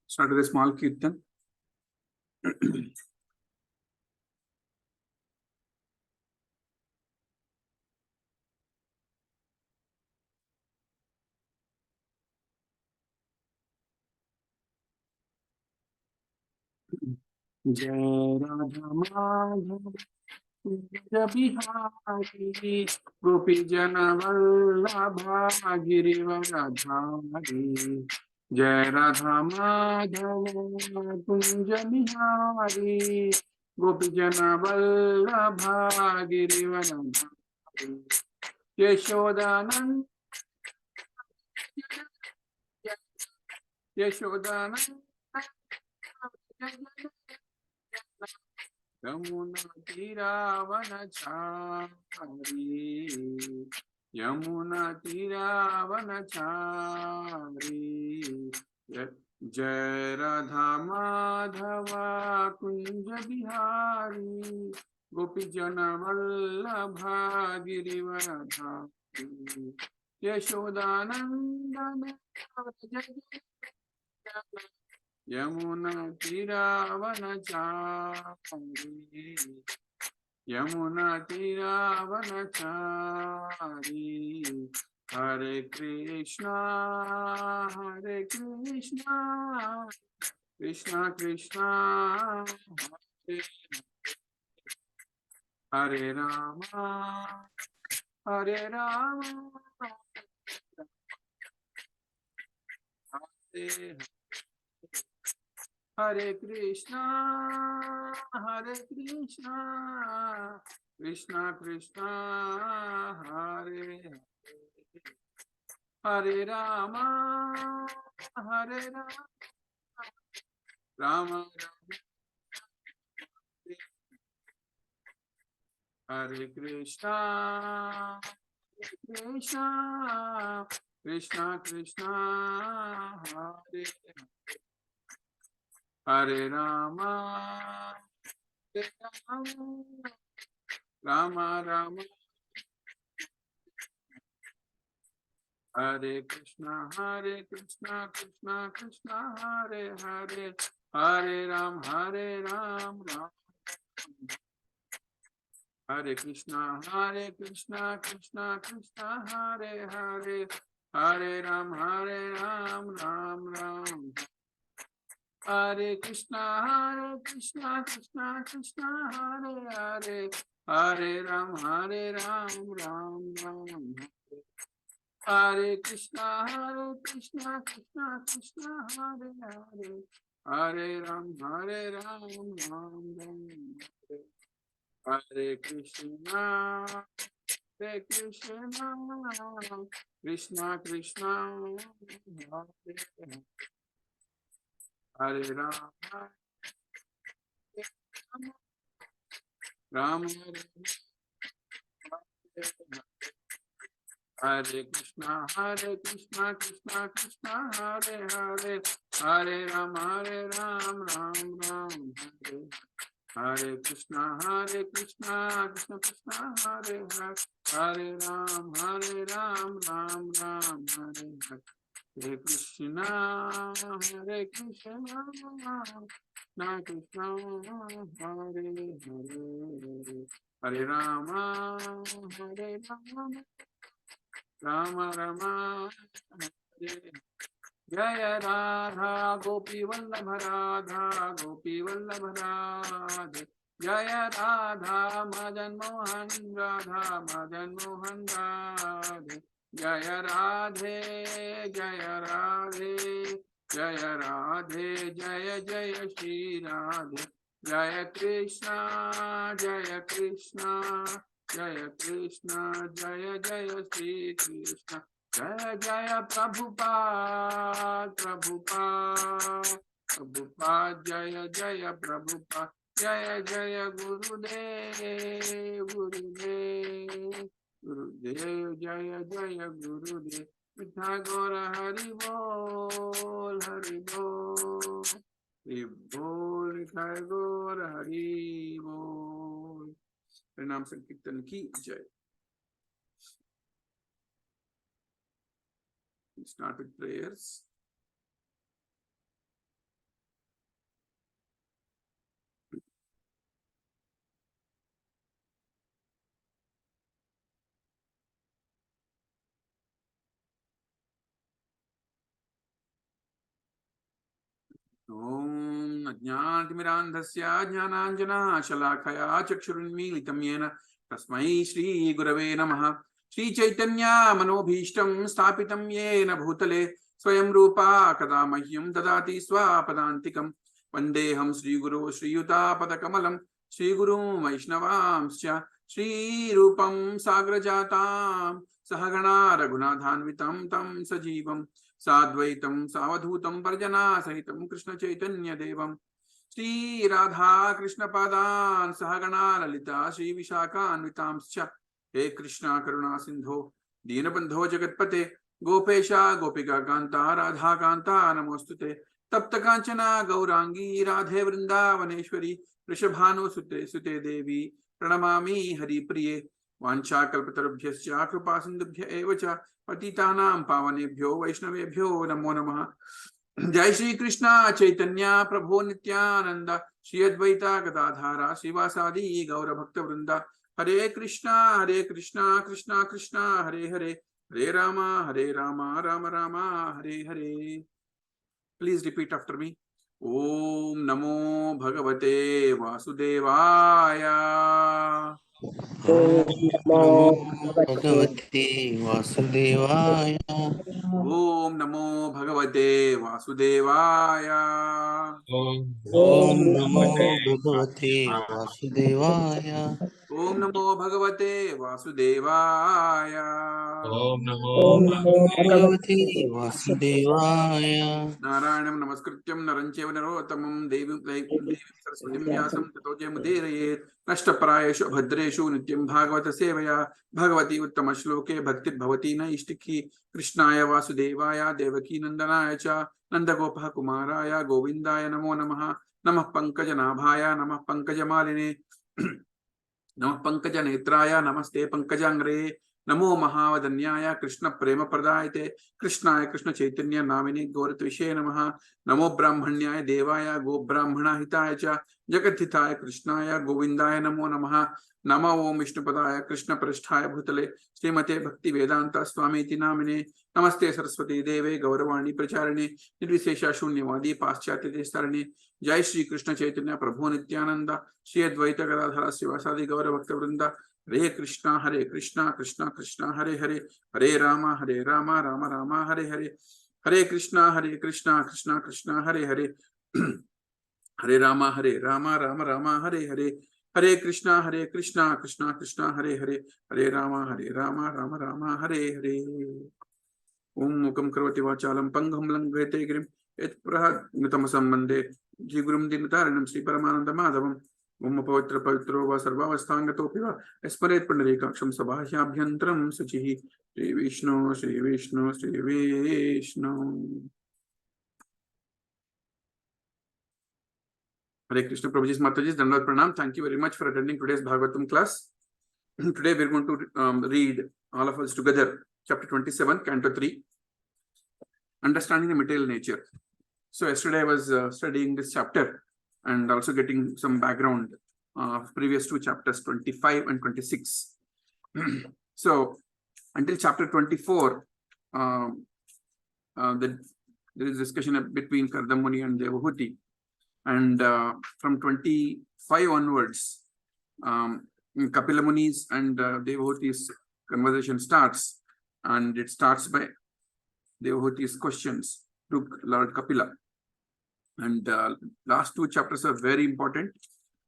Start with a small kirtan. जय राधा माधव जय बिहारी गोपी जन वल्लभा गिरिवरधारी जय राधा माधव कुंज बिहारी गोपी जन वल्लभा गिरिवरधारी यशोदानंद यशोदानंद यमुना तीरावनचारी यमुना तीरावनचारी जय राधा माधव कुंज बिहारी गोपी जन वल्लभा गिरिवरधारी यशोदानंदन यमुना तीरावनचारी यमुना तीरावनचारी हरे कृष्णा कृष्णा कृष्णा हरे राम हरे राम हरे हरे कृष्णा कृष्णा कृष्णा हरे हरे राम राम हरे कृष्णा कृष्णा कृष्णा हरे हरे राम राम राम हरे कृष्णा कृष्णा कृष्णा हरे हरे हरे राम राम हरे कृष्णा कृष्णा कृष्णा हरे हरे हरे राम राम राम हरे कृष्णा कृष्णा कृष्णा हरे हरे हरे राम राम राम हरे कृष्णा कृष्णा कृष्णा हरे हरे हरे राम राम राम हरे कृष्णा कृष्णा कृष्णा हरे राम राम हरे कृष्णा कृष्णा हरे हरे हरे राम राम राम हरे कृष्णा कृष्णा हरे हरे राम राम राम हरे हरे कृष्णा कृष्णा हरे हरे राम राम हरे जय राधा गोपी वल्लभ राधा गोपी वल्लभ राधे जय राधा मदन मोहन राधा मदन मोहन राधे जय राधे जय राधे जय राधे जय जय श्री राधे जय कृष्णा जय कृष्णा जय कृष्णा जय जय श्री कृष्ण जय जय प्रभुपाद जय जय प्रभुपाद जय जय गुरुदेव जय जय गुरुदेव मिठा गौर हरि बोल मिठा गौर हरि बोल। प्रणाम संकीर्तन की जय। Start with prayers. अज्ञानतिमिरान्धस्य ज्ञानाञ्जनशलाकया चक्षुरुन्मीलितं येन तस्मै श्रीगुरवे नमः। श्रीचैतन्य मनोभीष्टं स्थापितं येन भूतले स्वयं रूपा कदा मह्यं ददाति स्वपदान्तिकं। वन्देऽहं श्रीगुरो श्रीयुतापदकमलं श्रीगुरुं वैष्णवांश्च श्रीरूपं साग्रजातां सहगणा रघुनाथान्वितं तं सजीवं साद्वैतं सावधूतं परिजना सहितं कृष्ण चैतन्य देवं श्री राधा कृष्ण पादान् सहगणा ललिता श्री विशाखान्वितांश्च। हे कृष्णा करुणा सिंधो दीनबंधो जगत्पते गोपेशा गोपिका कांता राधा कांता नमोस्तुते। तप्त कांचना गौरांगी राधे वृंदावनेश्वरी वृषभानुसुते सुते देवी प्रणमामि हरिप्रिये। वाञ्छाकल्पतरुभ्यश्च कृपा सिन्धुभ्य एव च पतितानां पावनेभ्यो वैष्णवेभ्यो नमो नमः। जय श्री कृष्ण चैतन्य प्रभु नित्यानंद श्री अद्वैता गदाधारा श्रीवासादि गौर भक्त वृंद। Hare Krishna Krishna Krishna Hare Hare Hare Ram Ram Ram Hare Hare. Please repeat after me. Om नमो भगवते वासुदेवाय। ओम नमो भगवते वासुदेवाय। ओम नमो भगवते वासुदेवाय। ओम नमो भगवते वासुदेवाय। ओम नमो भगवते वासुदेवाय। ओम नमो भगवते वासुदेवाय। नारायणं नमस्कृत्यं नरं चैव नरोत्तमं देवीं सरस्वतीं व्यासं ततो जयमुदीरयेत्। नष्टप्रायेषु भद्रेषु नित्यं भागवत सेवया भगवती उत्तमश्लोके भक्तिर्भवती नैष्टिकी। कृष्णाय वासुदेवाय देवकी नंदनाय च नन्दगोपः कुमाराय गोविन्दाय नमो नमः। नमः पंकजनाभाय नमः पंकजमालिने नमः पंकजनेत्राय नमस्ते पंकजांग्रे। नमो महावदन्याय कृष्ण प्रेम प्रदायते कृष्णाय कृष्ण चैतन्य नामिने गौरत्विषे नमः। नमो ब्राह्मण्याय देवाय गो ब्राह्मण हिताय च जगद्धिताय कृष्णाय गोविंदाय नमो नमः। नमो ओम विष्णुपदाय कृष्ण पृष्ठाय भूतले श्रीमते भक्ति वेदांत स्वामीति नामिने। नमस्ते सरस्वती देवे गौरवाणी प्रचारिणे निर्विशेष शून्यवादी पाश्चात्य देशतारिणे। जय श्री कृष्ण चैतन्य प्रभु नित्यानंद श्री अद्वैत गदाधर श्रीवासादि गौर भक्त वृंद। हरे कृष्णा कृष्णा कृष्णा हरे हरे हरे राम राम राम हरे हरे। हरे कृष्णा कृष्णा कृष्णा हरे हरे हरे राम राम राम हरे हरे। हरे कृष्णा कृष्णा कृष्णा हरे हरे हरे राम राम राम हरे हरे। ओम मुखं करोति वाचालं पंगुं लंघयते गिरिं यत्प्रहृतं संबंधे जिगुरुं दीनतारिणं श्री परमानंद माधवम्। ओम पवित्र पवित्रो वा सर्वावस्थांगतोऽपि वा स्मरेत् पुण्डरीकाक्षं सभाह्याभ्यन्तरं शुचिः। Shri Vishnu Shri Vishnu Shri Vishnu. Hare Krishna Prabhuji's Mataji's Dandavat Pranam. Thank you very much for attending today's Bhagavatam class. Today we are going to read all of us together chapter 27, Canto 3, Understanding the Material Nature. So yesterday I was studying this chapter and also getting some background of previous two chapters, 25 and 26. So until chapter 24, there is discussion between Kardamuni and Devahuti. And from 25 onwards, Kapila Muni's and Devahuti's conversation starts, and it starts by Devahuti's questions to Lord Kapila. And last two chapters are very important,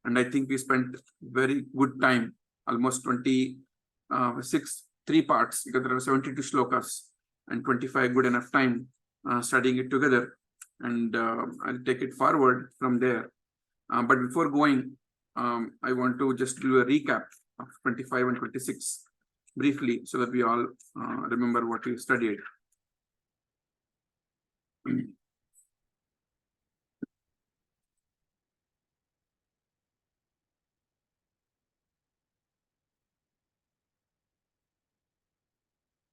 and I think we spent very good time, almost 26, 3 parts, because there are 72 shlokas and 25 good enough time studying it together. And I'll take it forward from there. But before going, I want to just do a recap of 25 and 26 briefly so that we all remember what we studied.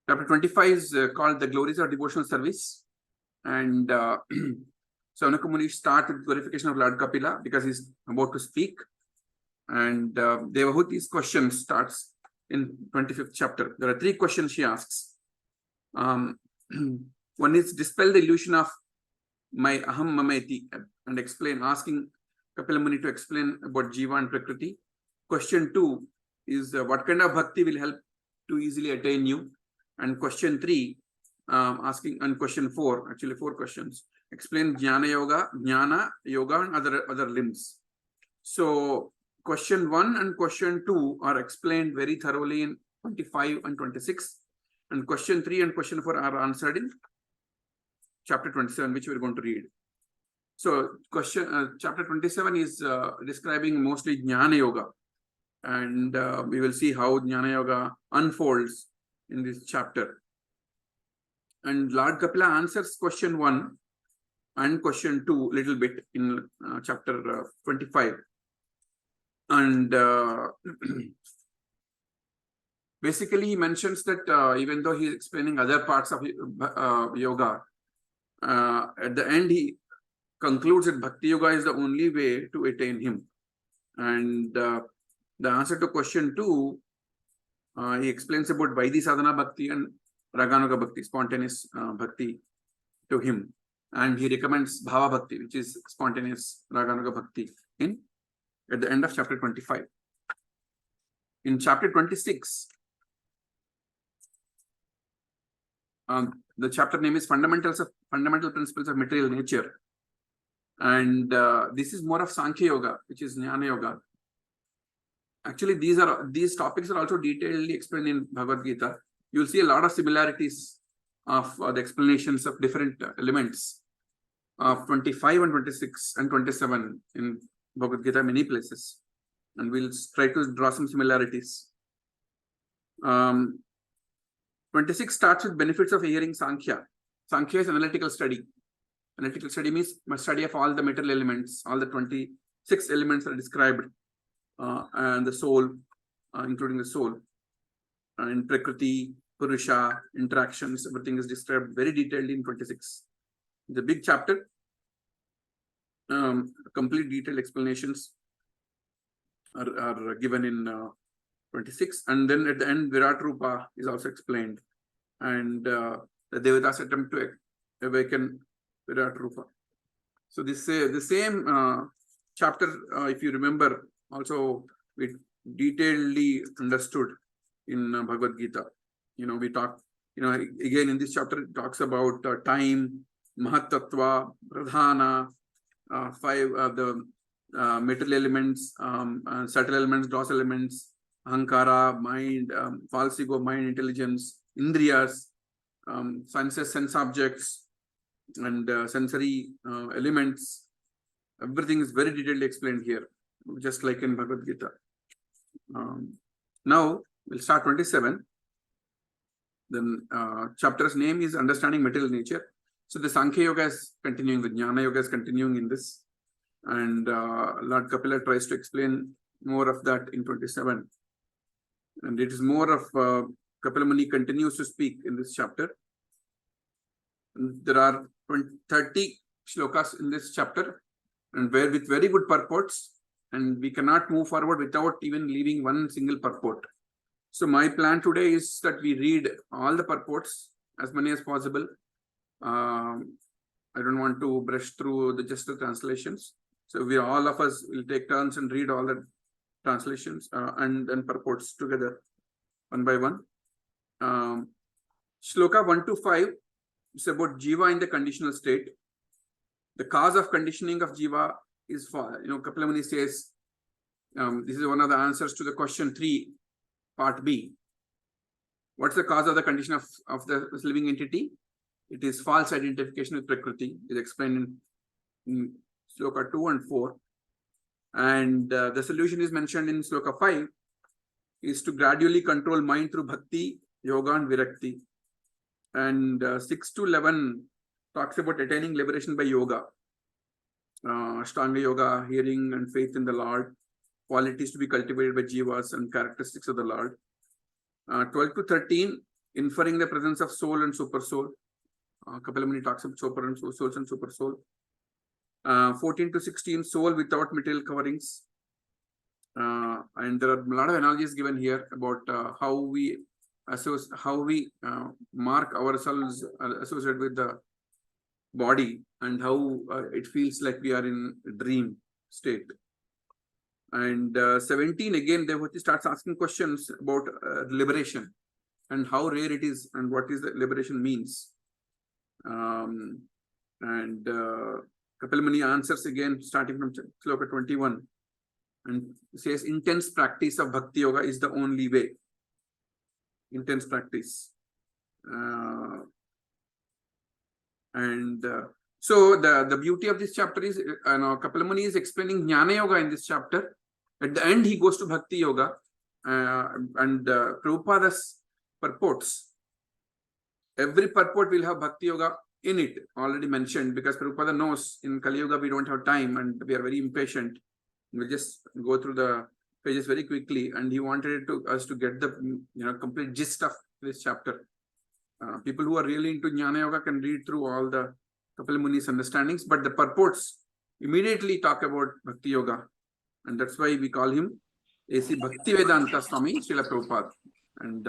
Chapter 25 is called The Glories of Devotional Service. And Saunaka Muni starts with glorification of Lord Kapila because he's about to speak. And Devahuti's question starts in 25th chapter. There are 3 questions she asks. One is dispel the illusion of my aham mameti, and explain, asking Kapila Muni to explain about Jiva and Prakriti. Question 2 is what kind of bhakti will help to easily attain you? And question 3, asking, and question 4, actually 4 questions, explain Jnana Yoga, and other limbs. So question 1 and question 2 are explained very thoroughly in 25 and 26, and question 3 and question 4 are answered in chapter 27, which we're going to read. So chapter 27 is describing mostly Jnana Yoga, and we will see how Jnana Yoga unfolds in this chapter. And Lord Kapila answers question 1 and question 2 little bit in chapter 25. And basically he mentions that even though he is explaining other parts of yoga, at the end he concludes that Bhakti Yoga is the only way to attain him. And the answer to question 2, he explains about Vaidhi Sadhana Bhakti and Raganuga Bhakti, spontaneous Bhakti to him. And he recommends Bhava Bhakti, which is spontaneous Raganuga Bhakti, at the end of chapter 25. In chapter 26, the chapter name is Fundamental Principles of Material Nature. And this is more of Sankhya Yoga, which is Jnana Yoga. Actually, these topics are also detailedly explained in Bhagavad Gita. You'll see a lot of similarities of the explanations of different elements of 25 and 26 and 27 in Bhagavad Gita, many places. And we'll try to draw some similarities. 26 starts with benefits of hearing Sankhya. Sankhya is analytical study. Analytical study means study of all the material elements, all the 26 elements are described, and the soul, including the soul, and Prakriti, Purusha, interactions, everything is described very detailed in 26. The big chapter, complete detailed explanations are given in 26, and then at the end Virat Rupa is also explained, and the Devatas attempt to awaken Virat Rupa. So this the same chapter, if you remember, also we detailedly understood in Bhagavad Gita. We talk, again in this chapter it talks about time, Mahattattva, Pradhana, 5 of the material elements, subtle elements, gross elements, Ahankara, mind, false ego, mind, intelligence, Indriyas, senses, sense objects, and sensory elements. Everything is very detailedly explained here, just like in Bhagavad Gita. Now we'll start 27. Then chapter's name is Understanding Material Nature. So the Sankhya Yoga is continuing, the Jnana Yoga is continuing in this. And Lord Kapila tries to explain more of that in 27. And it is more of Kapila Muni continues to speak in this chapter. And there are 30 shlokas in this chapter, and with very good purports, and we cannot move forward without even leaving one single purport. So my plan today is that we read all the purports, as many as possible. I don't want to brush through just the translations. So all of us will take turns and read all the translations and purports together, one by one. Shloka 1 to 5 is about Jiva in the conditional state. The cause of conditioning of Jiva is, Kapila Muni says, this is one of the answers to the question 3, part B. What's the cause of the condition of the living entity? It is false identification with Prakriti. It is explained in Shloka 2 and 4. And the solution is mentioned in Shloka 5, is to gradually control mind through Bhakti, Yoga and Virakti. And 6 to 11 talks about attaining liberation by yoga. Ashtanga Yoga, hearing and faith in the Lord, qualities to be cultivated by Jivas and characteristics of the Lord. 12 to 13, inferring the presence of soul and super soul. Kapila Muni talks about super and souls and super soul. 14 to 16, soul without material coverings. And there are a lot of analogies given here about how we mark ourselves associated with the body and how it feels like we are in a dream state. And 17 again, Devotee starts asking questions about liberation and how rare it is and what is the liberation means. And Kapil Muni answers again, starting from Sloka 21, and says intense practice of Bhakti Yoga is the only way. Intense practice. So the beauty of this chapter is, Kapil Muni is explaining Jnana Yoga in this chapter. At the end, he goes to Bhakti Yoga, and Prabhupada's purports. Every purport will have Bhakti Yoga in it, already mentioned, because Prabhupada knows in Kali Yuga we don't have time and we are very impatient. We'll just go through the pages very quickly, and he wanted us to get the complete gist of this chapter. People who are really into Jnana Yoga can read through all the Kapil Muni's understandings, but the purports immediately talk about Bhakti Yoga, and that's why we call him A.C. Bhakti Vedanta Swami Srila Prabhupada, and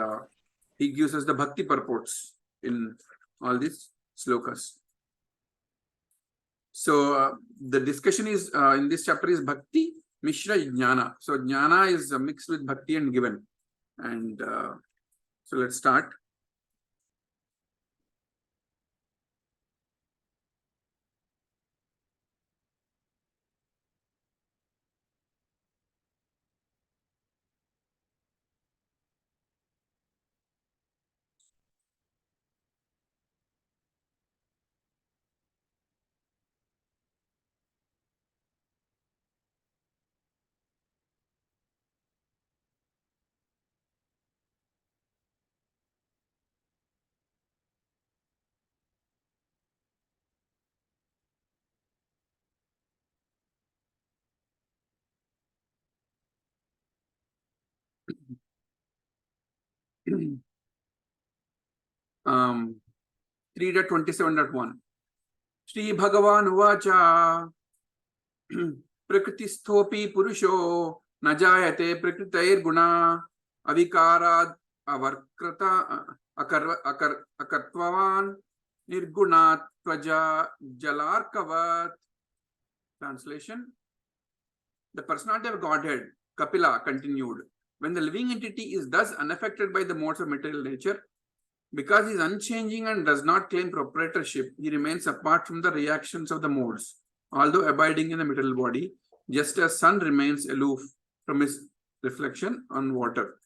he gives us the Bhakti purports in all these slokas. So the discussion is in this chapter is Bhakti Mishra Jnana. So Jnana is mixed with Bhakti and given. And so let's start. um, 3.27.1 Shri Bhagavan Uvacha Prakristhopi Purusho Najayate Prakritair Guna Avikarad Avarkrata Akartvavan Nirgunat Tvaja Jalarkavat. Translation: the personality of Godhead, Kapila, continued. When the living entity is thus unaffected by the modes of material nature, because he is unchanging and does not claim proprietorship, he remains apart from the reactions of the modes, although abiding in the material body, just as sun remains aloof from his reflection on water.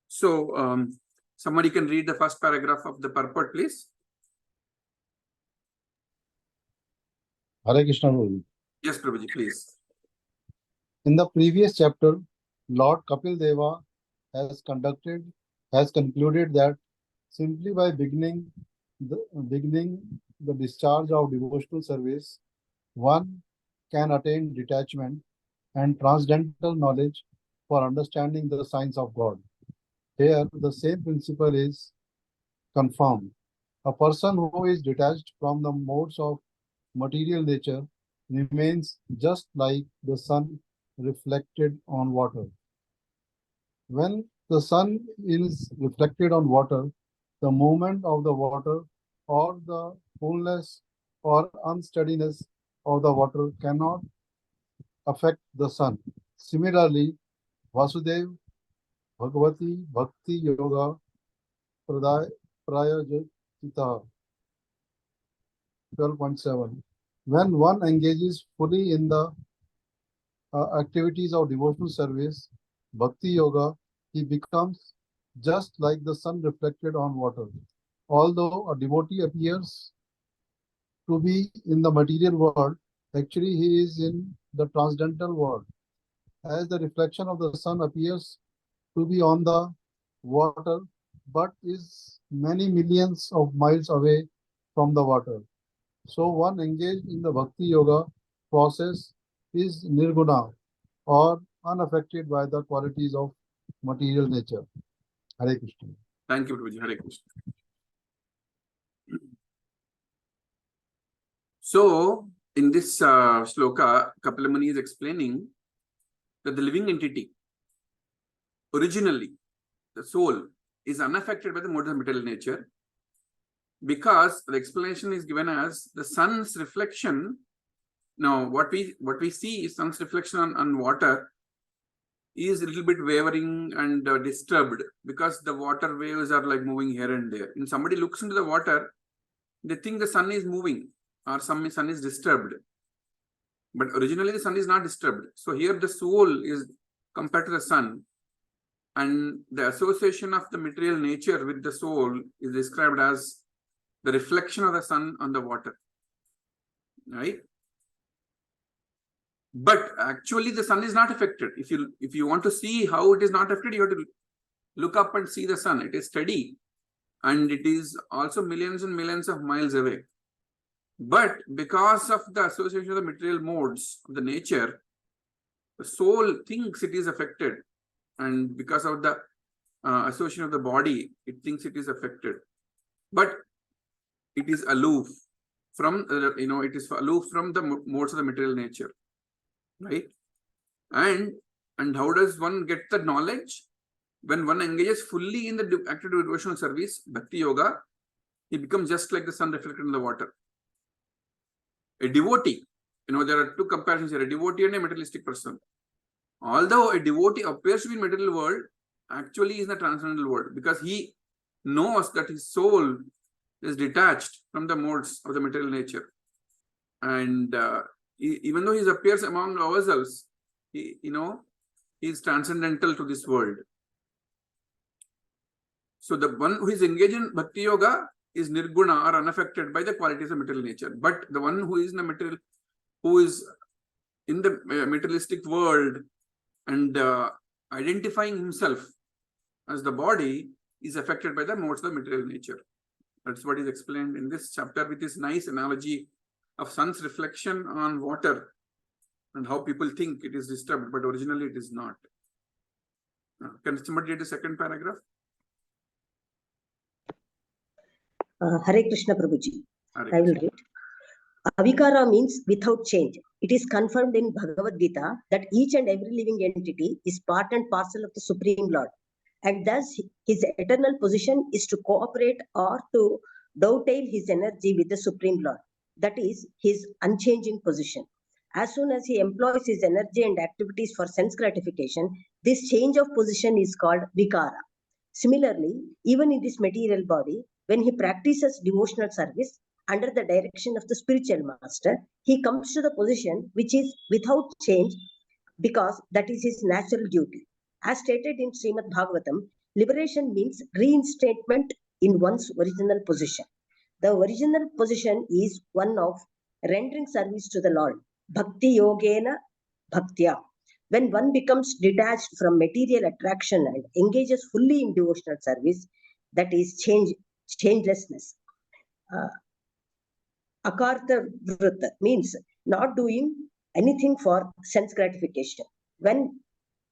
So, somebody can read the first paragraph of the purport, please. Hare Krishna Prabhuji. Yes, Prabhuji, please. In the previous chapter, Lord Kapil Deva has concluded that simply by beginning the discharge of devotional service, one can attain detachment and transcendental knowledge for understanding the science of God. Here, the same principle is confirmed. A person who is detached from the modes of material nature remains just like the sun reflected on water. When the sun is reflected on water, the movement of the water or the fullness or unsteadiness of the water cannot affect the sun. Similarly, Vasudev Bhagavati Bhakti Yoga Prayajita 12.7. When one engages fully in the activities of devotional service, Bhakti Yoga, he becomes just like the sun reflected on water. Although a devotee appears to be in the material world, actually he is in the transcendental world. As the reflection of the sun appears to be on the water, but is many millions of miles away from the water. So one engaged in the Bhakti Yoga process is nirguna, or unaffected by the qualities of material nature. Hare Krishna. Thank you, Prabhuji. Hare Krishna. So, in this sloka, Kapila Muni is explaining that the living entity, originally, the soul, is unaffected by the modes of material nature, because the explanation is given as the sun's reflection. Now, what we see is sun's reflection on water is a little bit wavering and disturbed, because the water waves are like moving here and there. When somebody looks into the water, they think the sun is moving or sun is disturbed. But originally the sun is not disturbed. So here the soul is compared to the sun, and the association of the material nature with the soul is described as the reflection of the sun on the water, right? But actually the sun is not affected. If you want to see how it is not affected, you have to look up and see the sun. It is steady, and it is also millions and millions of miles away. But because of the association of the material modes of the nature, the soul thinks it is affected, and because of the association of the body, it thinks it is affected. But it is aloof from it is aloof from the modes of the material nature, right? And how does one get the knowledge? When one engages fully in the active devotional service, bhakti yoga, he becomes just like the sun reflected in the water. A devotee, there are two comparisons here: a devotee and a materialistic person. Although a devotee appears to be in the material world, actually is in the transcendental world, because he knows that his soul is detached from the modes of the material nature. And even though he appears among ourselves, he is transcendental to this world. So the one who is engaged in bhakti yoga is nirguna, or unaffected by the qualities of material nature. But the one who is in the materialistic world and identifying himself as the body is affected by the modes of the material nature. That's what is explained in this chapter with this nice analogy of sun's reflection on water and how people think it is disturbed, but originally it is not. Can somebody read the second paragraph? Hare Krishna Prabhuji. Hare I will Krishna. read. Avikara means without change. It is confirmed in Bhagavad Gita that each and every living entity is part and parcel of the Supreme Lord, and thus his eternal position is to cooperate or to dovetail his energy with the Supreme Lord. That is his unchanging position. As soon as he employs his energy and activities for sense gratification, this change of position is called vikara. Similarly, even in this material body, when he practices devotional service under the direction of the spiritual master, he comes to the position which is without change, because that is his natural duty. As stated in Srimad Bhagavatam, liberation means reinstatement in one's original position. The original position is one of rendering service to the Lord. Bhakti yogena bhaktya. When one becomes detached from material attraction and engages fully in devotional service, that is changelessness. Akarta vrutta means not doing anything for sense gratification. When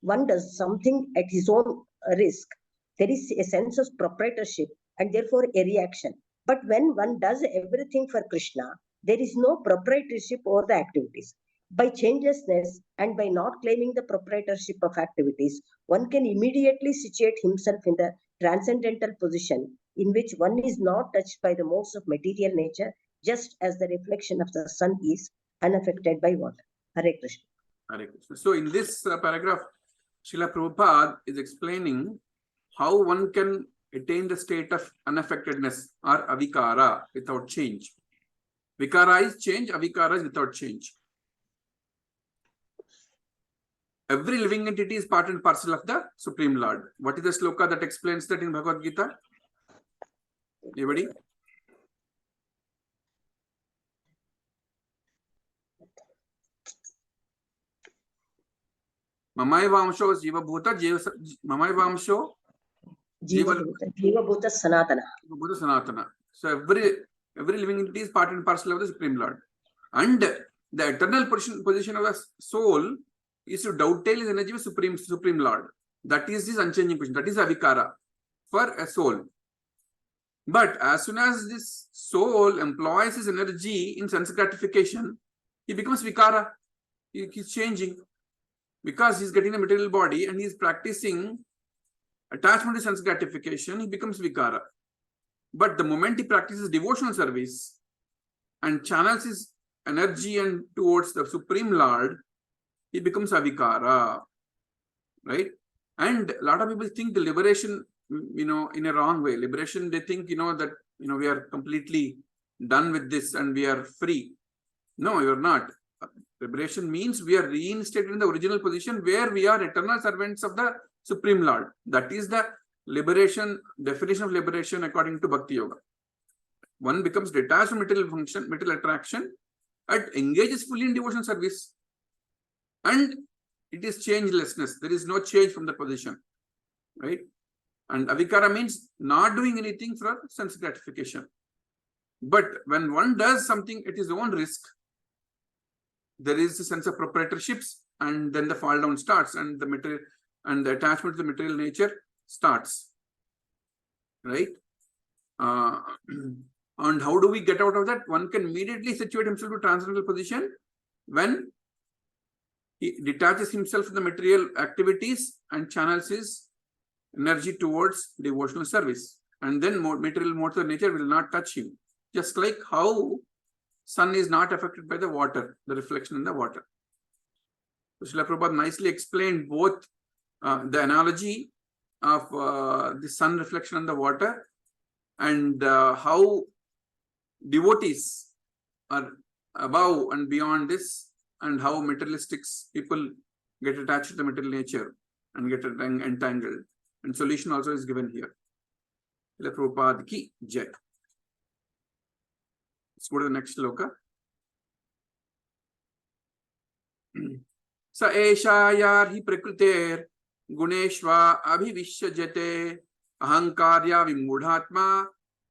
one does something at his own risk, there is a sense of proprietorship and therefore a reaction. But when one does everything for Krishna, there is no proprietorship over the activities. By changelessness and by not claiming the proprietorship of activities, one can immediately situate himself in the transcendental position in which one is not touched by the modes of material nature, just as the reflection of the sun is unaffected by water. Hare Krishna. Hare Krishna. So in this paragraph, Srila Prabhupada is explaining how one can attain the state of unaffectedness or avikara without change. Vikara is change, avikara is without change. Every living entity is part and parcel of the Supreme Lord. What is the sloka that explains that in Bhagavad Gita? Anybody? Mamaivamsho Jiva Bhuta Mamaivamsho Jiva Bhuta Sanatana. Bhuta Sanatana. So every living entity is part and parcel of the Supreme Lord. And the eternal position of the soul is to dovetail his energy with Supreme Lord. That is his unchanging position. That is avikara for a soul. But as soon as this soul employs his energy in sense gratification, he becomes vikara. He's changing, because he's getting a material body and he's practicing attachment to sense gratification, he becomes vikara. But the moment he practices devotional service and channels his energy and towards the Supreme Lord, he becomes avikara, right? And a lot of people think the liberation, in a wrong way. Liberation, they think, that, we are completely done with this and we are free. No, you are not. Liberation means we are reinstated in the original position where we are eternal servants of the Supreme Lord. That is the liberation, definition of liberation according to Bhakti Yoga. One becomes detached from material function, material attraction, and engages fully in devotional service. And it is changelessness. There is no change from the position, right? And avikara means not doing anything for sense gratification. But when one does something at his own risk, there is a sense of proprietorships, and then the fall down starts, and the material and the attachment to the material nature starts, right? And how do we get out of that? One can immediately situate himself to transcendental position when he detaches himself from the material activities and channels his energy towards devotional service. And then material modes of nature will not touch him. Just like how sun is not affected by the water, the reflection in the water. So Srila Prabhupada nicely explained both the analogy of the sun reflection on the water and how devotees are above and beyond this, and how materialistic people get attached to the material nature and get entangled. And solution also is given here. Srila Prabhupada ki jai. Let's go to the next sloka. Sa eshayar hi prakriter guneshva abhivishajate ahankarya vimudhatma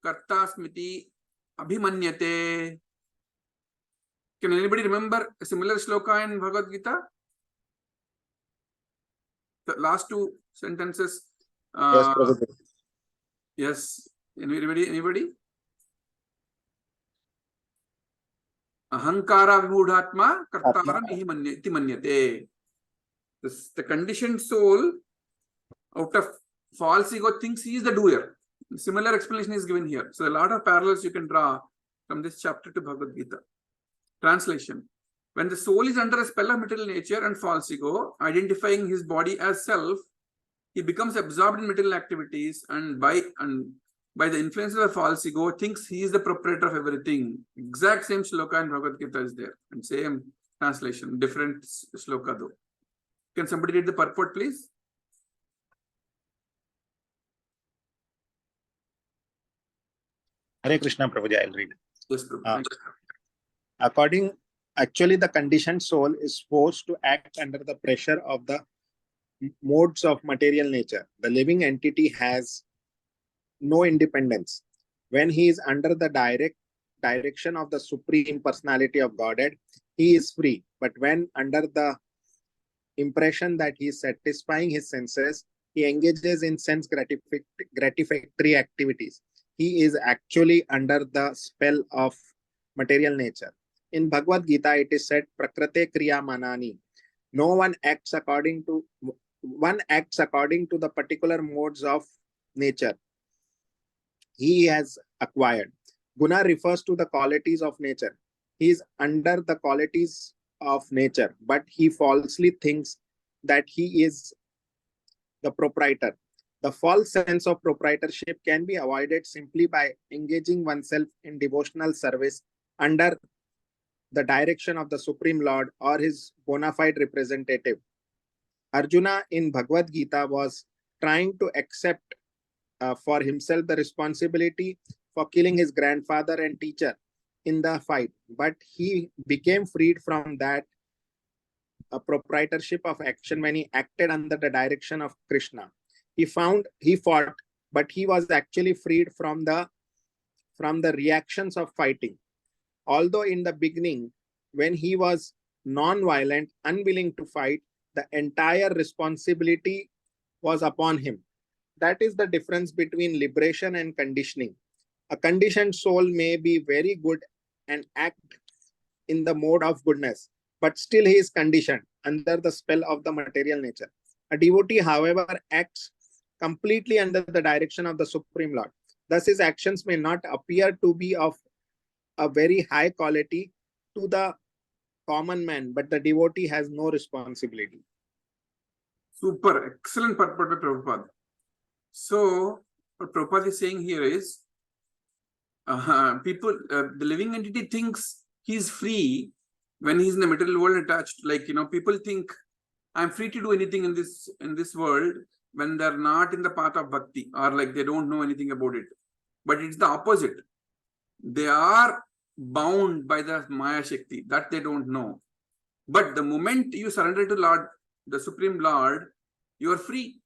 karta smiti abhimanyate. Can anybody remember a similar sloka in Bhagavad Gita? The last two sentences. Yes, Prabhupada. Yes. Anybody? Ahankara vimudhatma kartara iti manyate. The conditioned soul out of false ego thinks he is the doer. Similar explanation is given here. So a lot of parallels you can draw from this chapter to Bhagavad Gita. Translation. When the soul is under a spell of material nature and false ego, identifying his body as self, he becomes absorbed in material activities, and by the influence of the false ego, thinks he is the proprietor of everything. Exact same shloka in Bhagavad Gita is there, and same translation, different shloka though. Can somebody read the purport, please? Hare Krishna, Prabhuji, I'll read. Yes, Prabhu. Actually, the conditioned soul is forced to act under the pressure of the modes of material nature. The living entity has no independence. When he is under the direct direction of the Supreme Personality of Godhead, he is free. But when under the impression that he is satisfying his senses, he engages in sense gratificatory activities. He is actually under the spell of material nature. In Bhagavad Gita, it is said, Prakrate Kriya Manani. No one acts according to the particular modes of nature he has acquired. Guna refers to the qualities of nature. He is under the qualities of nature, but he falsely thinks that he is the proprietor. The false sense of proprietorship can be avoided simply by engaging oneself in devotional service under the direction of the Supreme Lord or his bona fide representative. Arjuna in Bhagavad Gita was trying to accept for himself the responsibility for killing his grandfather and teacher in the fight, but he became freed from that proprietorship of action when he acted under the direction of Krishna. He fought, but he was actually freed from the reactions of fighting. Although in the beginning, when he was non-violent, unwilling to fight, the entire responsibility was upon him. That is the difference between liberation and conditioning. A conditioned soul may be very good and act in the mode of goodness, but still he is conditioned under the spell of the material nature. A devotee, however, acts completely under the direction of the Supreme Lord. Thus, his actions may not appear to be of a very high quality to the common man, but the devotee has no responsibility. Super, excellent purport by Prabhupada. So, what Prabhupada is saying here is, the living entity thinks he's free when he's in the material world attached. Like, people think I'm free to do anything in this world when they're not in the path of bhakti, or like they don't know anything about it. But it's the opposite. They are bound by the Maya Shakti that they don't know. But the moment you surrender to Lord, the Supreme Lord, you are free.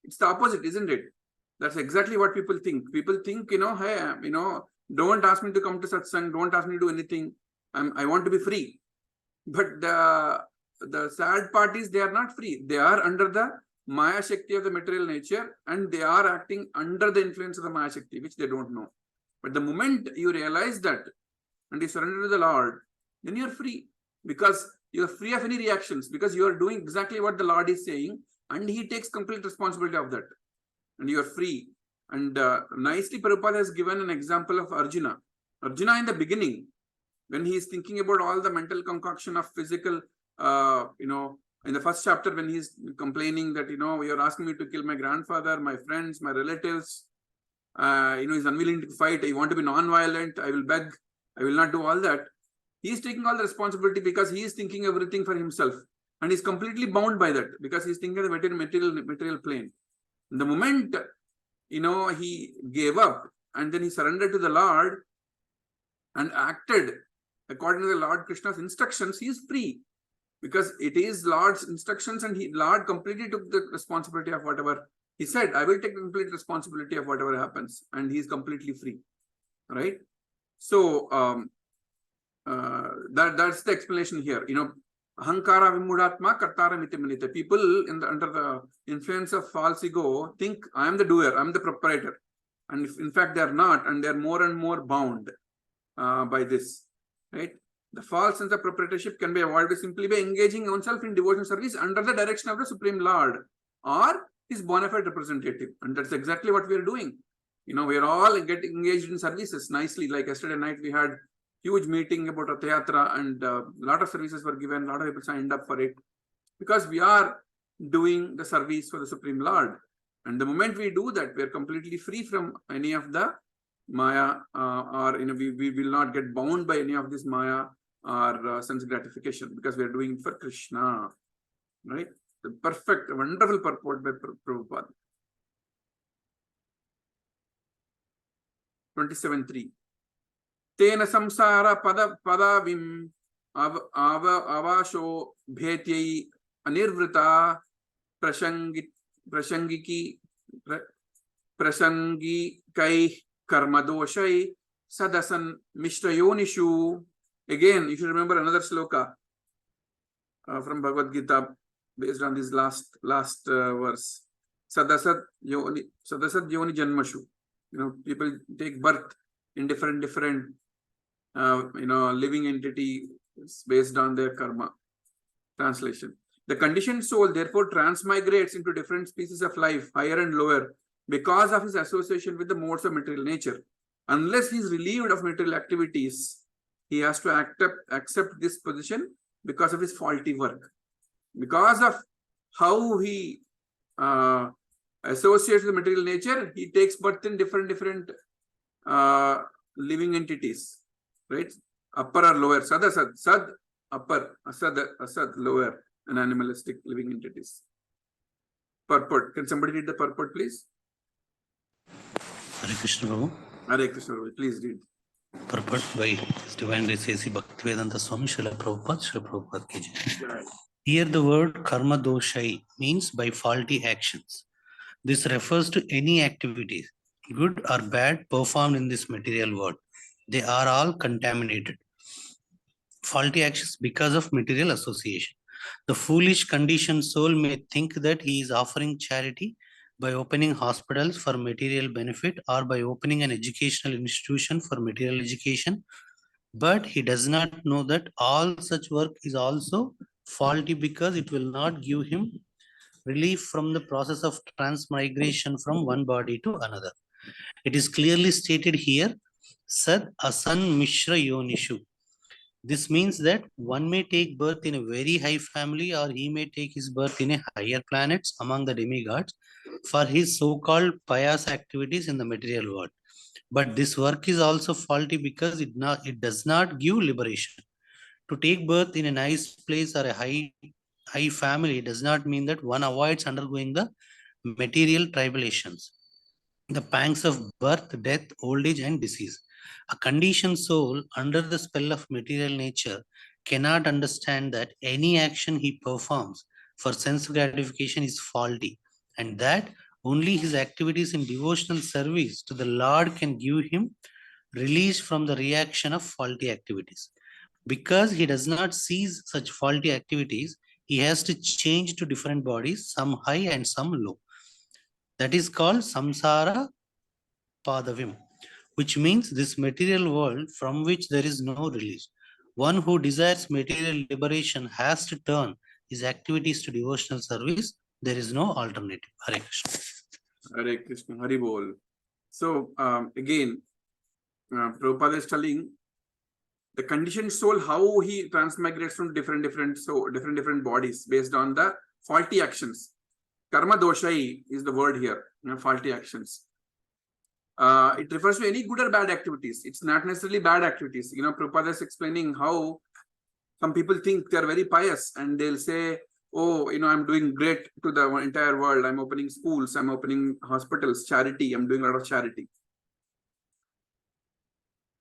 It's the opposite, isn't it? That's exactly what people think. People think, hey, don't ask me to come to satsang, don't ask me to do anything. I want to be free. But the sad part is they are not free. They are under the Maya Shakti of the material nature, and they are acting under the influence of the Maya Shakti, which they don't know. But the moment you realize that and you surrender to the Lord, then you're free, because you're free of any reactions, because you are doing exactly what the Lord is saying, and he takes complete responsibility of that, and you're free. And nicely Prabhupada has given an example of Arjuna. Arjuna in the beginning, when he is thinking about all the mental concoction of physical, in the first chapter, when he's complaining that, you're asking me to kill my grandfather, my friends, my relatives, he's unwilling to fight, I want to be non-violent, I will beg, I will not do all that. He is taking all the responsibility because he is thinking everything for himself, and he's completely bound by that because he's thinking of the material plane. The moment, he gave up and then he surrendered to the Lord and acted according to the Lord Krishna's instructions, he is free, because it is Lord's instructions, and Lord completely took the responsibility of whatever he said. I will take complete responsibility of whatever happens, and he is completely free, right? So that's the explanation here. Ahankara vimudatma kartara mitimanita. People under the influence of false ego think I am the doer, I am the proprietor, and in fact they are not, and they are more and more bound by this, right? The false sense of proprietorship can be avoided simply by engaging oneself in devotional service under the direction of the Supreme Lord or his bona fide representative, and that's exactly what we are doing. We are all getting engaged in services nicely. Like yesterday night, we had huge meeting about Rath Yatra, and a lot of services were given, a lot of people signed up for it, because we are doing the service for the Supreme Lord. And the moment we do that, we are completely free from any of the Maya, or we will not get bound by any of this Maya or sense gratification, because we are doing it for Krishna, right? The perfect, wonderful purport by Prabhupada. 27.3. Tena samsara padavim avasho bhetyai anirvrita prashangikai karmadoshai sadasan mishrayonishu. Again, you should remember another sloka from Bhagavad Gita based on this last verse. Sadasat yoni janmashu. People take birth in different living entity based on their karma. Translation: the conditioned soul therefore transmigrates into different species of life, higher and lower, because of his association with the modes of material nature. Unless he is relieved of material activities, he has to accept this position because of his faulty work. Because of how he associates with material nature, he takes birth in different living entities, right? Upper or lower, sad upper, asad lower, and animalistic living entities. Purport. Can somebody read the purport, please? Hare Krishna Prabhu. Hare Krishna Prabhu, please read. Purport by His Divine Grace A.C. Bhaktivedanta Swami Srila Prabhupada ki jai. Here the word karma doshai means by faulty actions. This refers to any activities, good or bad, performed in this material world. They are all contaminated. Faulty actions because of material association. The foolish conditioned soul may think that he is offering charity by opening hospitals for material benefit or by opening an educational institution for material education, but he does not know that all such work is also faulty because it will not give him relief from the process of transmigration from one body to another. It is clearly stated here, Sad Asan Mishra Yonishu. This means that one may take birth in a very high family, or he may take his birth in a higher planets among the demigods for his so-called pious activities in the material world. But this work is also faulty because it does not give liberation. To take birth in a nice place or a high family does not mean that one avoids undergoing the material tribulations, the pangs of birth, death, old age, and disease. A conditioned soul under the spell of material nature cannot understand that any action he performs for sense gratification is faulty, and that only his activities in devotional service to the Lord can give him release from the reaction of faulty activities. Because he does not cease such faulty activities, he has to change to different bodies, some high and some low. That is called samsara padavim, which means this material world from which there is no release. One who desires material liberation has to turn his activities to devotional service. There is no alternative. Hare Krishna. Hare Krishna, Hari Bol. So again, Prabhupada is telling the conditioned soul, how he transmigrates from different bodies based on the faulty actions. Karma doshai is the word here, faulty actions. It refers to any good or bad activities. It's not necessarily bad activities. Prabhupada is explaining how some people think they are very pious and they'll say, oh, I'm doing great to the entire world. I'm opening schools, I'm opening hospitals, charity, I'm doing a lot of charity.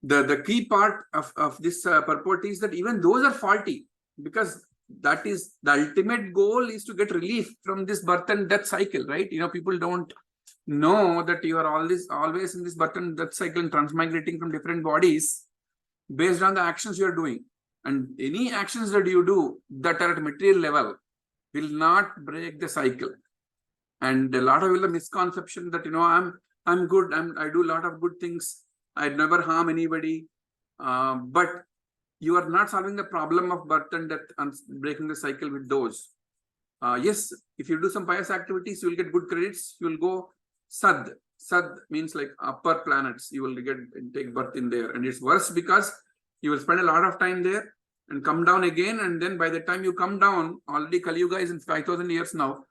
The key part of this purport is that even those are faulty, because that is the ultimate goal, is to get relief from this birth and death cycle, right? People don't know that you are always in this birth and death cycle and transmigrating from different bodies based on the actions you are doing. And any actions that you do that are at material level will not break the cycle. And a lot of the misconception that I'm good, I do a lot of good things, I'd never harm anybody, but you are not solving the problem of birth and death and breaking the cycle with those. Yes, if you do some pious activities, you will get good credits. You will go sad. Sad means like upper planets. You will take birth in there, and it's worse because you will spend a lot of time there and come down again. And then by the time you come down, already Kali Yuga is in 5,000 years now,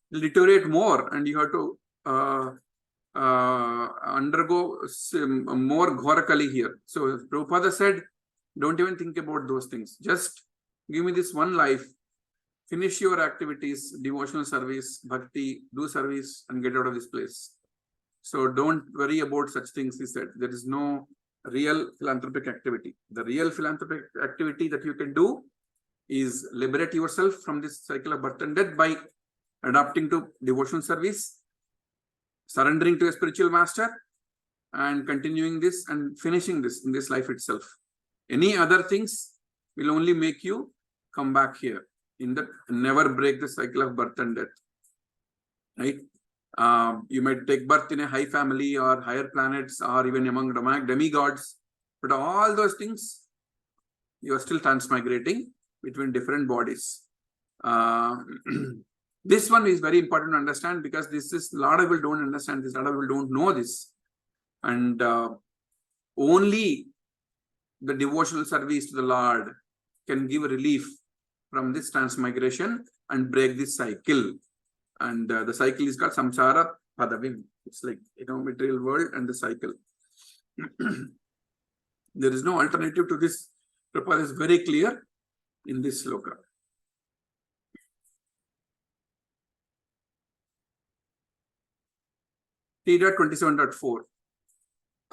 will deteriorate more, and you have to undergo more Ghora Kali here. So Prabhupada said, don't even think about those things. Just give me this one life. Finish your activities, devotional service, bhakti, do service, and get out of this place. So don't worry about such things, he said. There is no real philanthropic activity. The real philanthropic activity that you can do is liberate yourself from this cycle of birth and death by adapting to devotional service, surrendering to a spiritual master, and continuing this and finishing this in this life itself. Any other things will only make you come back here, in that never break the cycle of birth and death, right? You might take birth in a high family or higher planets or even among demigods, but all those things, you are still transmigrating between different bodies. This one is very important to understand, because this is, a lot of people don't understand this, a lot of people don't know this. And only the devotional service to the Lord can give relief from this transmigration and break this cycle. And the cycle is called samsara padavim. It's like, material world and the cycle. There is no alternative to this. Prabhupada is very clear in this sloka. T.27.4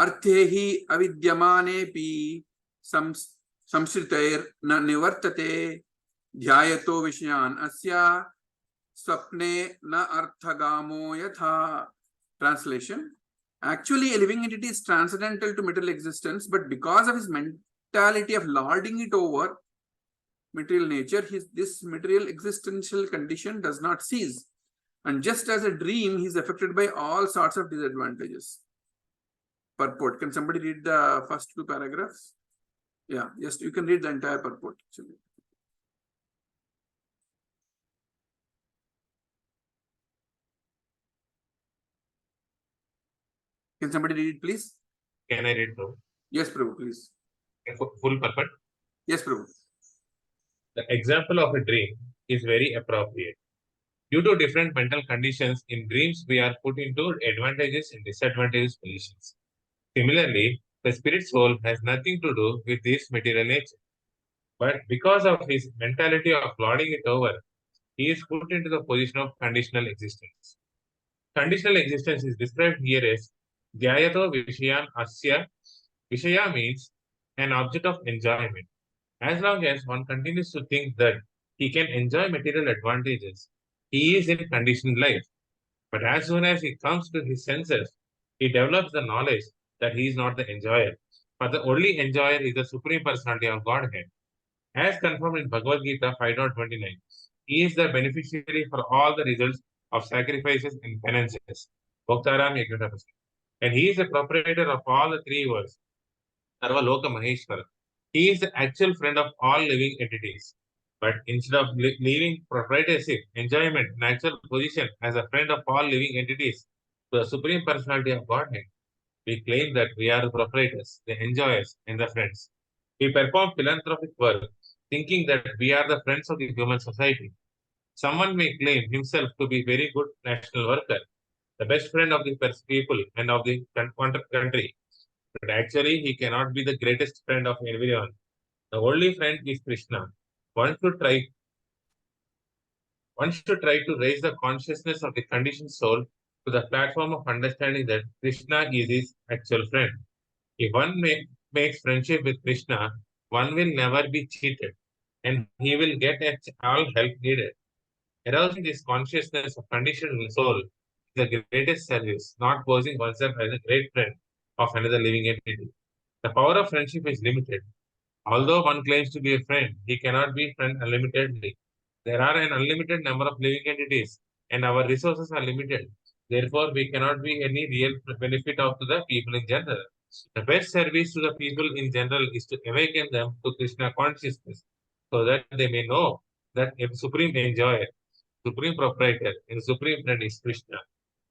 Arthehi avidyamane samsritair na nivartate dhyayato vishayan asya swapne na arthagamo yatha. Translation: actually, a living entity is transcendental to material existence, but because of his mentality of lording it over material nature, this material existential condition does not cease. And just as a dream, he is affected by all sorts of disadvantages. Purport. Can somebody read the first two paragraphs? Yeah, yes, you can read the entire purport, actually. Can somebody read it, please? Can I read Prabhu? Yes, Prabhu, please. Full purport. Yes, Prabhu. The example of a dream is very appropriate. Due to different mental conditions in dreams, we are put into advantageous and disadvantageous positions. Similarly, the spirit soul has nothing to do with this material nature. But because of his mentality of lording it over, he is put into the position of conditional existence. Conditional existence is described here as Dhyayato Vishayan Asya. Vishaya means an object of enjoyment. As long as one continues to think that he can enjoy material advantages, he is in conditioned life. But as soon as he comes to his senses, he develops the knowledge that he is not the enjoyer. But the only enjoyer is the Supreme Personality of Godhead. As confirmed in Bhagavad Gita 5.29, he is the beneficiary for all the results of sacrifices and penances. Bhaktaram Yajnatapasi. And he is the proprietor of all the three worlds. Sarva Loka Maheshwara. He is the actual friend of all living entities. But instead of leaving proprietorship, enjoyment, natural position as a friend of all living entities to the Supreme Personality of Godhead, we claim that we are the proprietors, the enjoyers, and the friends. We perform philanthropic work, thinking that we are the friends of the human society. Someone may claim himself to be very good national worker, the best friend of the people and of the country. But actually, he cannot be the greatest friend of everyone. The only friend is Krishna. One should try to raise the consciousness of the conditioned soul to the platform of understanding that Krishna is his actual friend. If one makes friendship with Krishna, one will never be cheated, and he will get all help needed. Arousing this consciousness of conditioned soul is the greatest service, not posing oneself as a great friend of another living entity. The power of friendship is limited. Although one claims to be a friend, he cannot be friend unlimitedly. There are an unlimited number of living entities, and our resources are limited. Therefore, we cannot be any real benefit of to the people in general. The best service to the people in general is to awaken them to Krishna consciousness, so that they may know that a supreme enjoyer, supreme proprietor, and supreme friend is Krishna.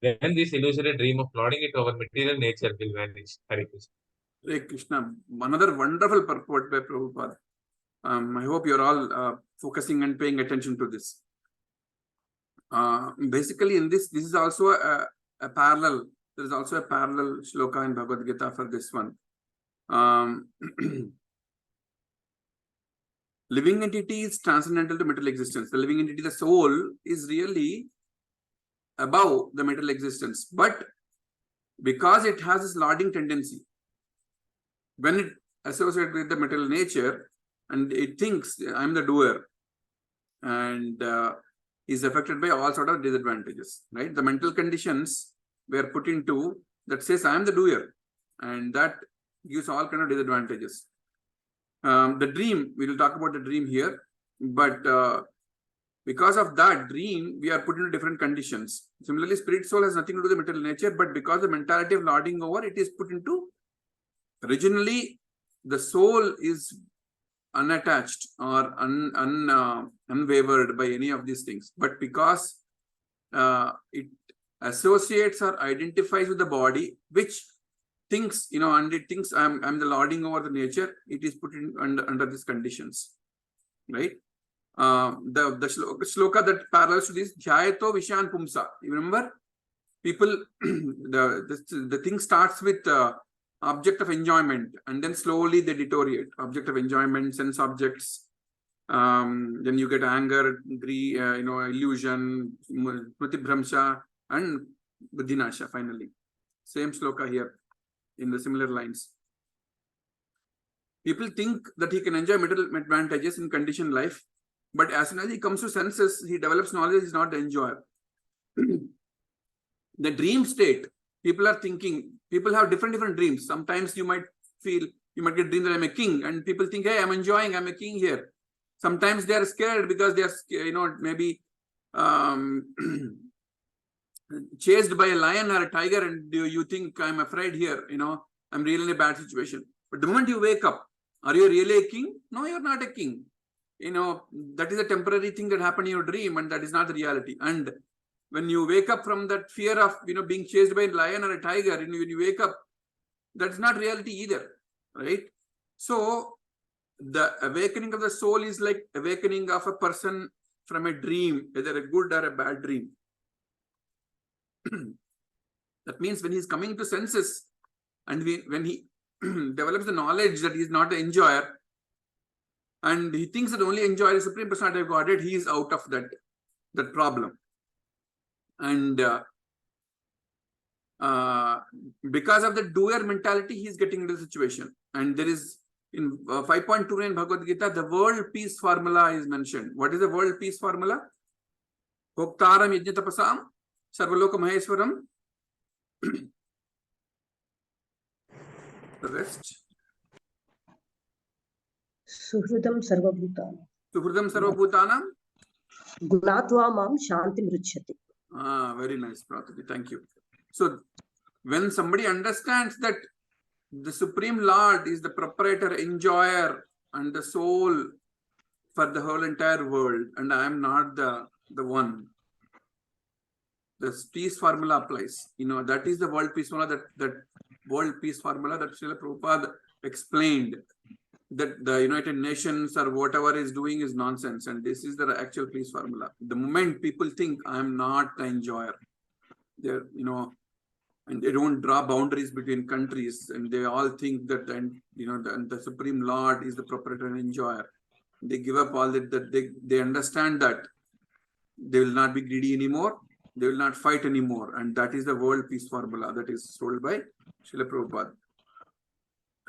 Then this illusory dream of lording it over material nature will vanish. Hare Krishna. Hare Krishna. Another wonderful purport by Prabhupada. I hope you're all focusing and paying attention to this. Basically, in this is also a parallel. There is also a parallel shloka in Bhagavad Gita for this one. Living entity is transcendental to material existence. The living entity, the soul, is really above the material existence. But because it has this lording tendency, when it associates with the material nature and it thinks I'm the doer, and is affected by all sort of disadvantages, right? The mental conditions were put into that says I am the doer, and that gives all kind of disadvantages. The dream, we will talk about the dream here, but because of that dream, we are put into different conditions. Similarly, spirit soul has nothing to do with the material nature, but because the mentality of lording over, it is put into, originally, the soul is unattached or unwavered by any of these things. But because it associates or identifies with the body, which thinks, and it thinks I'm the lording over the nature, it is put in under these conditions, right? The shloka that parallels to this, Dhyayato Vishayan Pumsa. You remember? People, the thing starts with object of enjoyment, and then slowly they deteriorate. Object of enjoyment, sense objects, then you get anger, greed, illusion, smriti bhramsha, and buddhinasha finally. Same shloka here in the similar lines. People think that he can enjoy material advantages in conditioned life, but as soon as he comes to senses, he develops knowledge, he's not the enjoyer. The dream state, people are thinking, people have different dreams. Sometimes you might get dream that I'm a king, and people think, hey, I'm enjoying, I'm a king here. Sometimes they are scared because they are, maybe chased by a lion or a tiger, and you think I'm afraid here, I'm really in a bad situation. But the moment you wake up, are you really a king? No, you're not a king. That is a temporary thing that happened in your dream, and that is not the reality. And when you wake up from that fear of being chased by a lion or a tiger, and when you wake up, that's not reality either, right? So the awakening of the soul is like awakening of a person from a dream, whether a good or a bad dream. That means when he's coming to senses, and when he develops the knowledge that he's not an enjoyer, and he thinks that only enjoyer is Supreme Personality of Godhead, he is out of that problem. And because of the doer mentality, he is getting into the situation. And there is, in 5.29 Bhagavad Gita, the world peace formula is mentioned. What is the world peace formula? Bhoktaram yajnatapasam sarvaloka maheswaram. The rest. Suhridam sarvabhutanam. Suhridam sarvabhutanam. Gunatva mam shantim ruchyati. Very nice, Prabhupada. Thank you. So when somebody understands that the Supreme Lord is the proprietor, enjoyer, and the soul for the whole entire world, and I am not the one, the peace formula applies. That is the world peace formula, that world peace formula that Srila Prabhupada explained, that the United Nations or whatever is doing is nonsense, and this is the actual peace formula. The moment people think I am not the enjoyer, they're, and they don't draw boundaries between countries, and they all think that the Supreme Lord is the proprietor and enjoyer. They give up all that they understand that they will not be greedy anymore, they will not fight anymore, and that is the world peace formula that is told by Srila Prabhupada.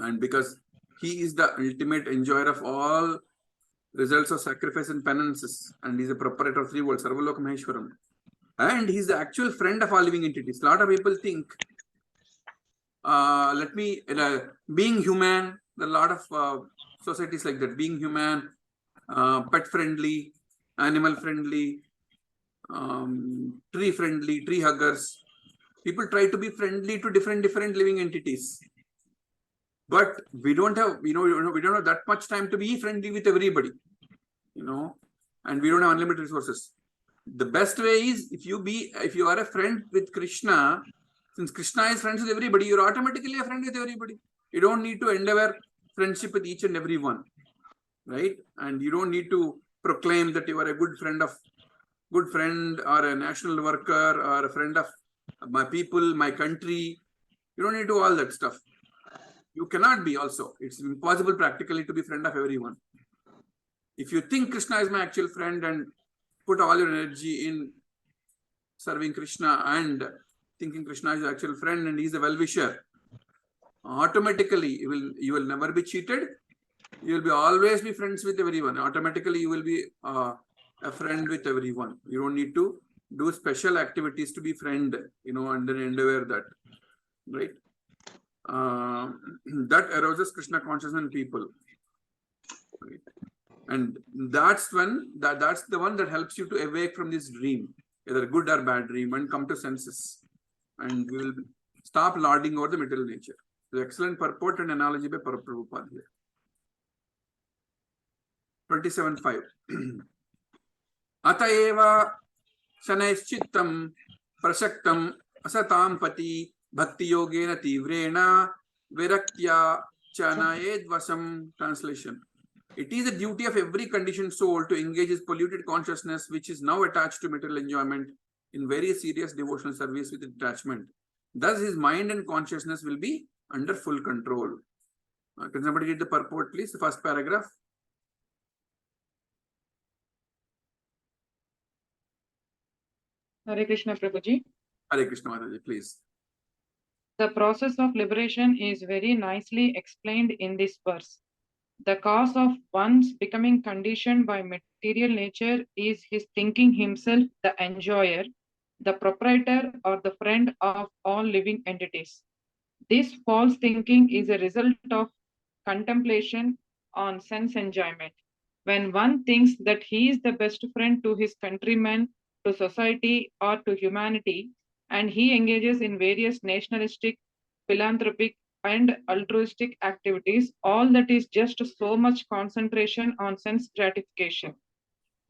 And because he is the ultimate enjoyer of all results of sacrifice and penances, and he's the proprietor of three worlds, Sarvaloka Maheshwaram. And he's the actual friend of all living entities. A lot of people think, being human, a lot of societies like that, being human, pet friendly, animal friendly, tree friendly, tree huggers. People try to be friendly to different living entities. But we don't have, we don't have that much time to be friendly with everybody, and we don't have unlimited resources. The best way is if you are a friend with Krishna, since Krishna is friends with everybody, you're automatically a friend with everybody. You don't need to endeavor friendship with each and every one, right? And you don't need to proclaim that you are a good friend or a national worker or a friend of my people, my country. You don't need to do all that stuff. You cannot be also. It's impossible practically to be friend of everyone. If you think Krishna is my actual friend and put all your energy in serving Krishna and thinking Krishna is your actual friend and he's a well-wisher, automatically you will never be cheated. You will always be friends with everyone. Automatically you will be a friend with everyone. You don't need to do special activities to be friend, and then endeavor that, right? That arouses Krishna consciousness in people, right? And that's the one that helps you to awake from this dream, either good or bad dream, and come to senses, and we will stop lording over the material nature. The excellent purport and analogy by Prabhupada here. 27.5. Ataeva shanaishchittam prashaktam asatam pati bhakti yogena tivrena viraktya chanayed vasam. Translation. It is the duty of every conditioned soul to engage his polluted consciousness, which is now attached to material enjoyment, in very serious devotional service with detachment. Thus, his mind and consciousness will be under full control. Can somebody read the purport, please? The first paragraph. Hare Krishna, Prabhuji. Hare Krishna, Mataji, please. The process of liberation is very nicely explained in this verse. The cause of one's becoming conditioned by material nature is his thinking himself the enjoyer, the proprietor, or the friend of all living entities. This false thinking is a result of contemplation on sense enjoyment. When one thinks that he is the best friend to his countrymen, to society, or to humanity, and he engages in various nationalistic, philanthropic, and altruistic activities, all that is just so much concentration on sense gratification.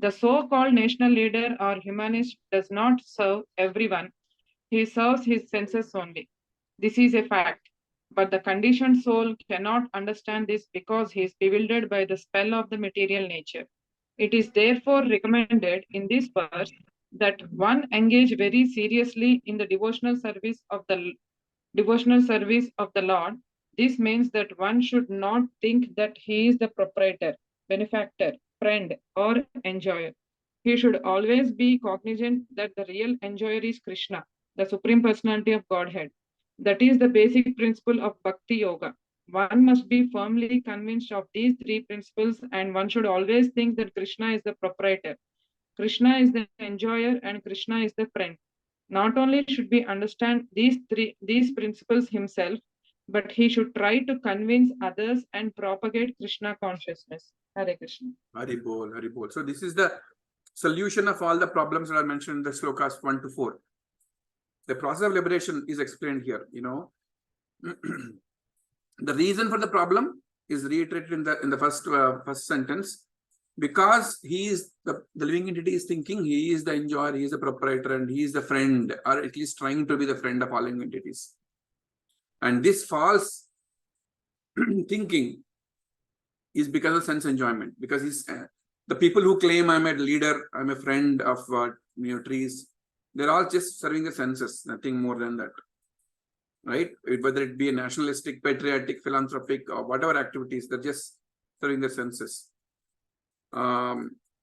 The so-called national leader or humanist does not serve everyone. He serves his senses only. This is a fact. But the conditioned soul cannot understand this because he is bewildered by the spell of the material nature. It is therefore recommended in this verse that one engage very seriously in the devotional service of the Lord. This means that one should not think that he is the proprietor, benefactor, friend, or enjoyer. He should always be cognizant that the real enjoyer is Krishna, the Supreme Personality of Godhead. That is the basic principle of Bhakti Yoga. One must be firmly convinced of these three principles, and one should always think that Krishna is the proprietor, Krishna is the enjoyer, and Krishna is the friend. Not only should we understand these principles himself, but he should try to convince others and propagate Krishna consciousness. Hare Krishna. Hari Bol, Hari Bol. So this is the solution of all the problems that are mentioned in the slokas 1 to 4. The process of liberation is explained here. The reason for the problem is reiterated in the first sentence. Because he is the living entity is thinking he is the enjoyer, he is the proprietor, and he is the friend, or at least trying to be the friend of all living entities. And this false thinking is because of sense enjoyment. Because the people who claim I'm a leader, I'm a friend of trees, they're all just serving the senses, nothing more than that. Right? Whether it be a nationalistic, patriotic, philanthropic, or whatever activities, they're just serving the senses.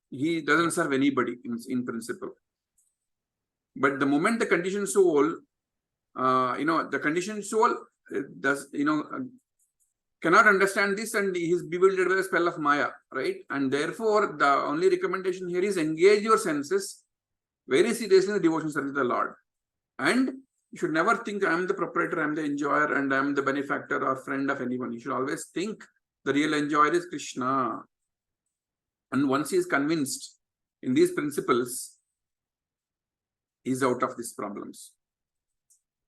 He doesn't serve anybody in principle. But the moment the conditioned soul, the conditioned soul does, cannot understand this, and he is bewildered by the spell of Maya, right? And therefore, the only recommendation here is engage your senses very seriously in the devotion service of the Lord. And you should never think I'm the proprietor, I'm the enjoyer, and I'm the benefactor or friend of anyone. You should always think the real enjoyer is Krishna. And once he is convinced in these principles, he is out of these problems.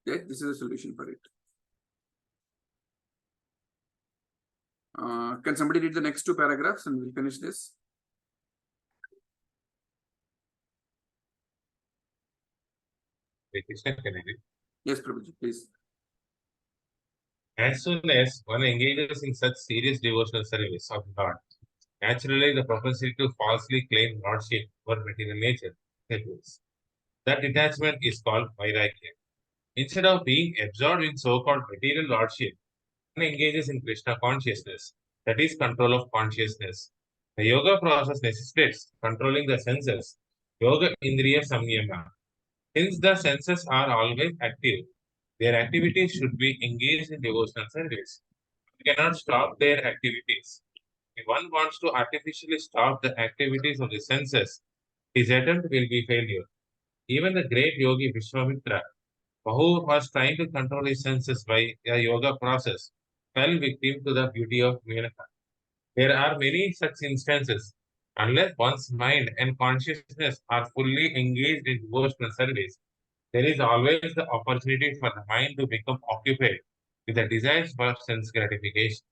Okay? This is a solution for it. Can somebody read the next two paragraphs and we'll finish this? Krishna, can I read? Yes, Prabhuji, please. As soon as one engages in such serious devotional service of God, naturally the propensity to falsely claim lordship over material nature happens. That detachment is called vairagya. Instead of being absorbed in so-called material lordship, one engages in Krishna consciousness, that is control of consciousness. The yoga process necessitates controlling the senses, yoga indriya samyama. Since the senses are always active, their activities should be engaged in devotional service. We cannot stop their activities. If one wants to artificially stop the activities of the senses, his attempt will be failure. Even the great yogi Vishwamitra, who was trying to control his senses by a yoga process, fell victim to the beauty of Menaka. There are many such instances. Unless one's mind and consciousness are fully engaged in devotional service, there is always the opportunity for the mind to become occupied with the desires for sense gratification.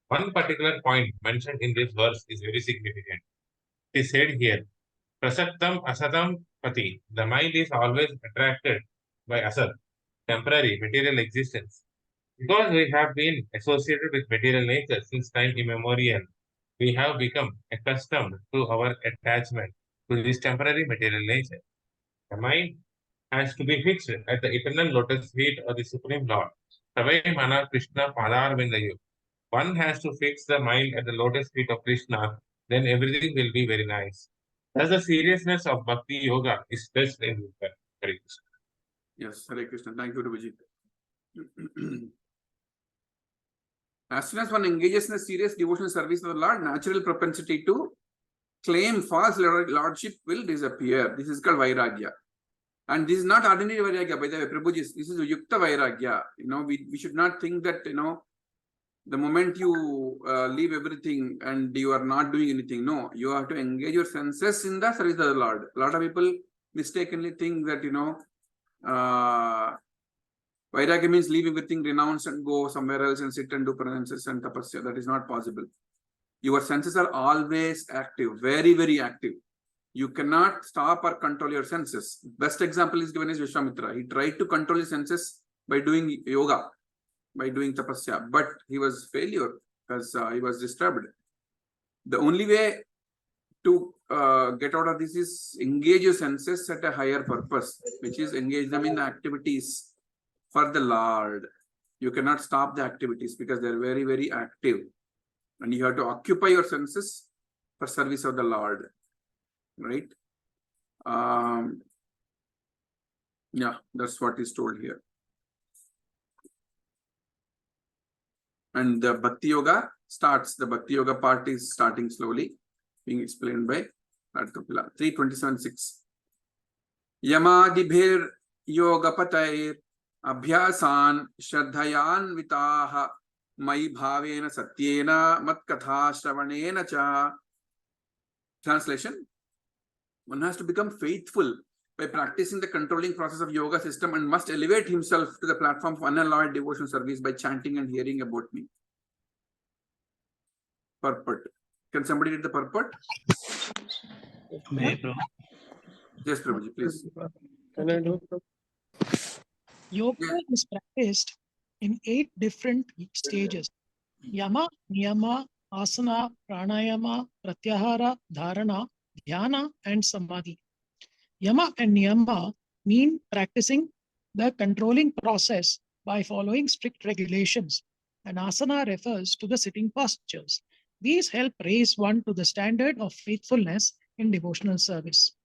One particular point mentioned in this verse is very significant. It is said here, Prasaktam asatam pati. The mind is always attracted by asat, temporary material existence. Because we have been associated with material nature since time immemorial, we have become accustomed to our attachment to this temporary material nature. The mind has to be fixed at the eternal lotus feet of the Supreme Lord. Savai Mana Krishna Padar Vindayu. One has to fix the mind at the lotus feet of Krishna, then everything will be very nice. Thus, the seriousness of Bhakti Yoga is best in Hare Krishna. Yes, Hare Krishna. Thank you, Prabhuji. As soon as one engages in a serious devotional service of the Lord, natural propensity to claim false lordship will disappear. This is called Vairagya. And this is not ordinary Vairagya, by the way, Prabhuji. This is Yukta Vairagya. We should not think that, the moment you leave everything and you are not doing anything. No, you have to engage your senses in the service of the Lord. A lot of people mistakenly think that, Vairagya means leave everything, renounce and go somewhere else and sit and do penances and tapasya. That is not possible. Your senses are always active, very, very active. You cannot stop or control your senses. Best example is given as Vishwamitra. He tried to control his senses by doing yoga, by doing tapasya, but he was failure because he was disturbed. The only way to get out of this is engage your senses at a higher purpose, which is engage them in the activities for the Lord. You cannot stop the activities because they're very, very active. And you have to occupy your senses for service of the Lord. Right? Yeah, that's what is told here. And the Bhakti Yoga starts. The Bhakti Yoga part is starting slowly, being explained by Arthapila. 327.6. Yamadibhir yoga patair abhyasan shraddhayan vitaha mai bhavena satyena mat katha shravanena cha. Translation: one has to become faithful by practicing the controlling process of yoga system and must elevate himself to the platform of unalloyed devotional service by chanting and hearing about me. Purport. Can somebody read the purport? May I, Prabhu? Yes, Prabhuji, please. Can I do? Yoga is practiced in 8 different stages: Yama, Niyama, Asana, Pranayama, Pratyahara, Dharana, Dhyana, and Samadhi. Yama and Niyama mean practicing the controlling process by following strict regulations, and Asana refers to the sitting postures. These help raise one to the standard of faithfulness in devotional service.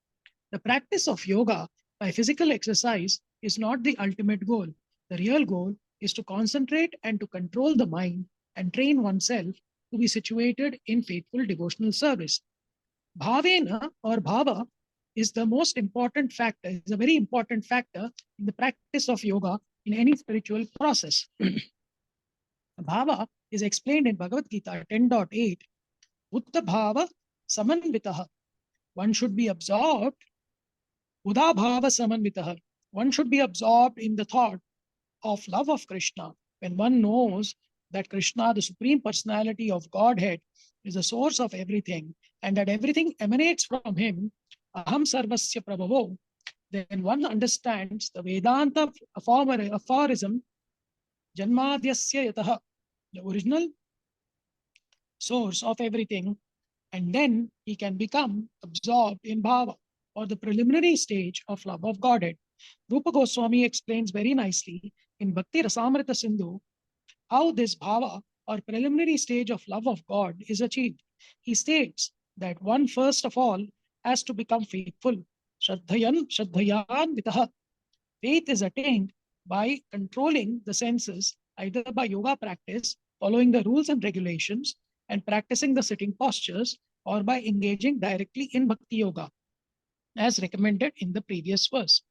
The practice of yoga by physical exercise is not the ultimate goal. The real goal is to concentrate and to control the mind and train oneself to be situated in faithful devotional service. Bhavena or bhava is the most important factor, is a very important factor in the practice of yoga in any spiritual process. Bhava is explained in Bhagavad Gita 10.8. Buddha bhava samanvitaha. One should be absorbed. Buddha bhava samanvitaha. One should be absorbed in the thought of love of Krishna. When one knows that Krishna, the Supreme Personality of Godhead, is the source of everything and that everything emanates from him, aham sarvasya prabhavo, then one understands the Vedanta aphorism, janmadhyasya yataha, the original source of everything, and then he can become absorbed in bhava, or the preliminary stage of love of Godhead. Rupa Goswami explains very nicely in Bhakti Rasamrita Sindhu how this bhava or preliminary stage of love of God is achieved. He states that one first of all has to become faithful. Shraddhayan vitaha. Faith is attained by controlling the senses, either by yoga practice, following the rules and regulations, and practicing the sitting postures, or by engaging directly in Bhakti Yoga, as recommended in the previous verse.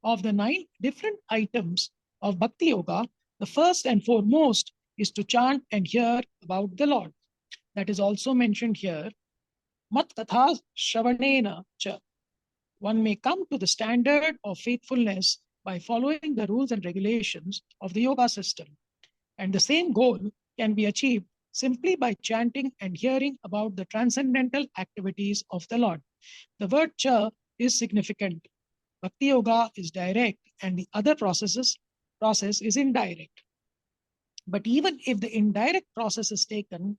Of the 9 different items of Bhakti Yoga, the first and foremost is to chant and hear about the Lord. That is also mentioned here. Mat katha shravanena cha. One may come to the standard of faithfulness by following the rules and regulations of the yoga system. And the same goal can be achieved simply by chanting and hearing about the transcendental activities of the Lord. The word cha is significant. Bhakti Yoga is direct and the other process is indirect. But even if the indirect process is taken,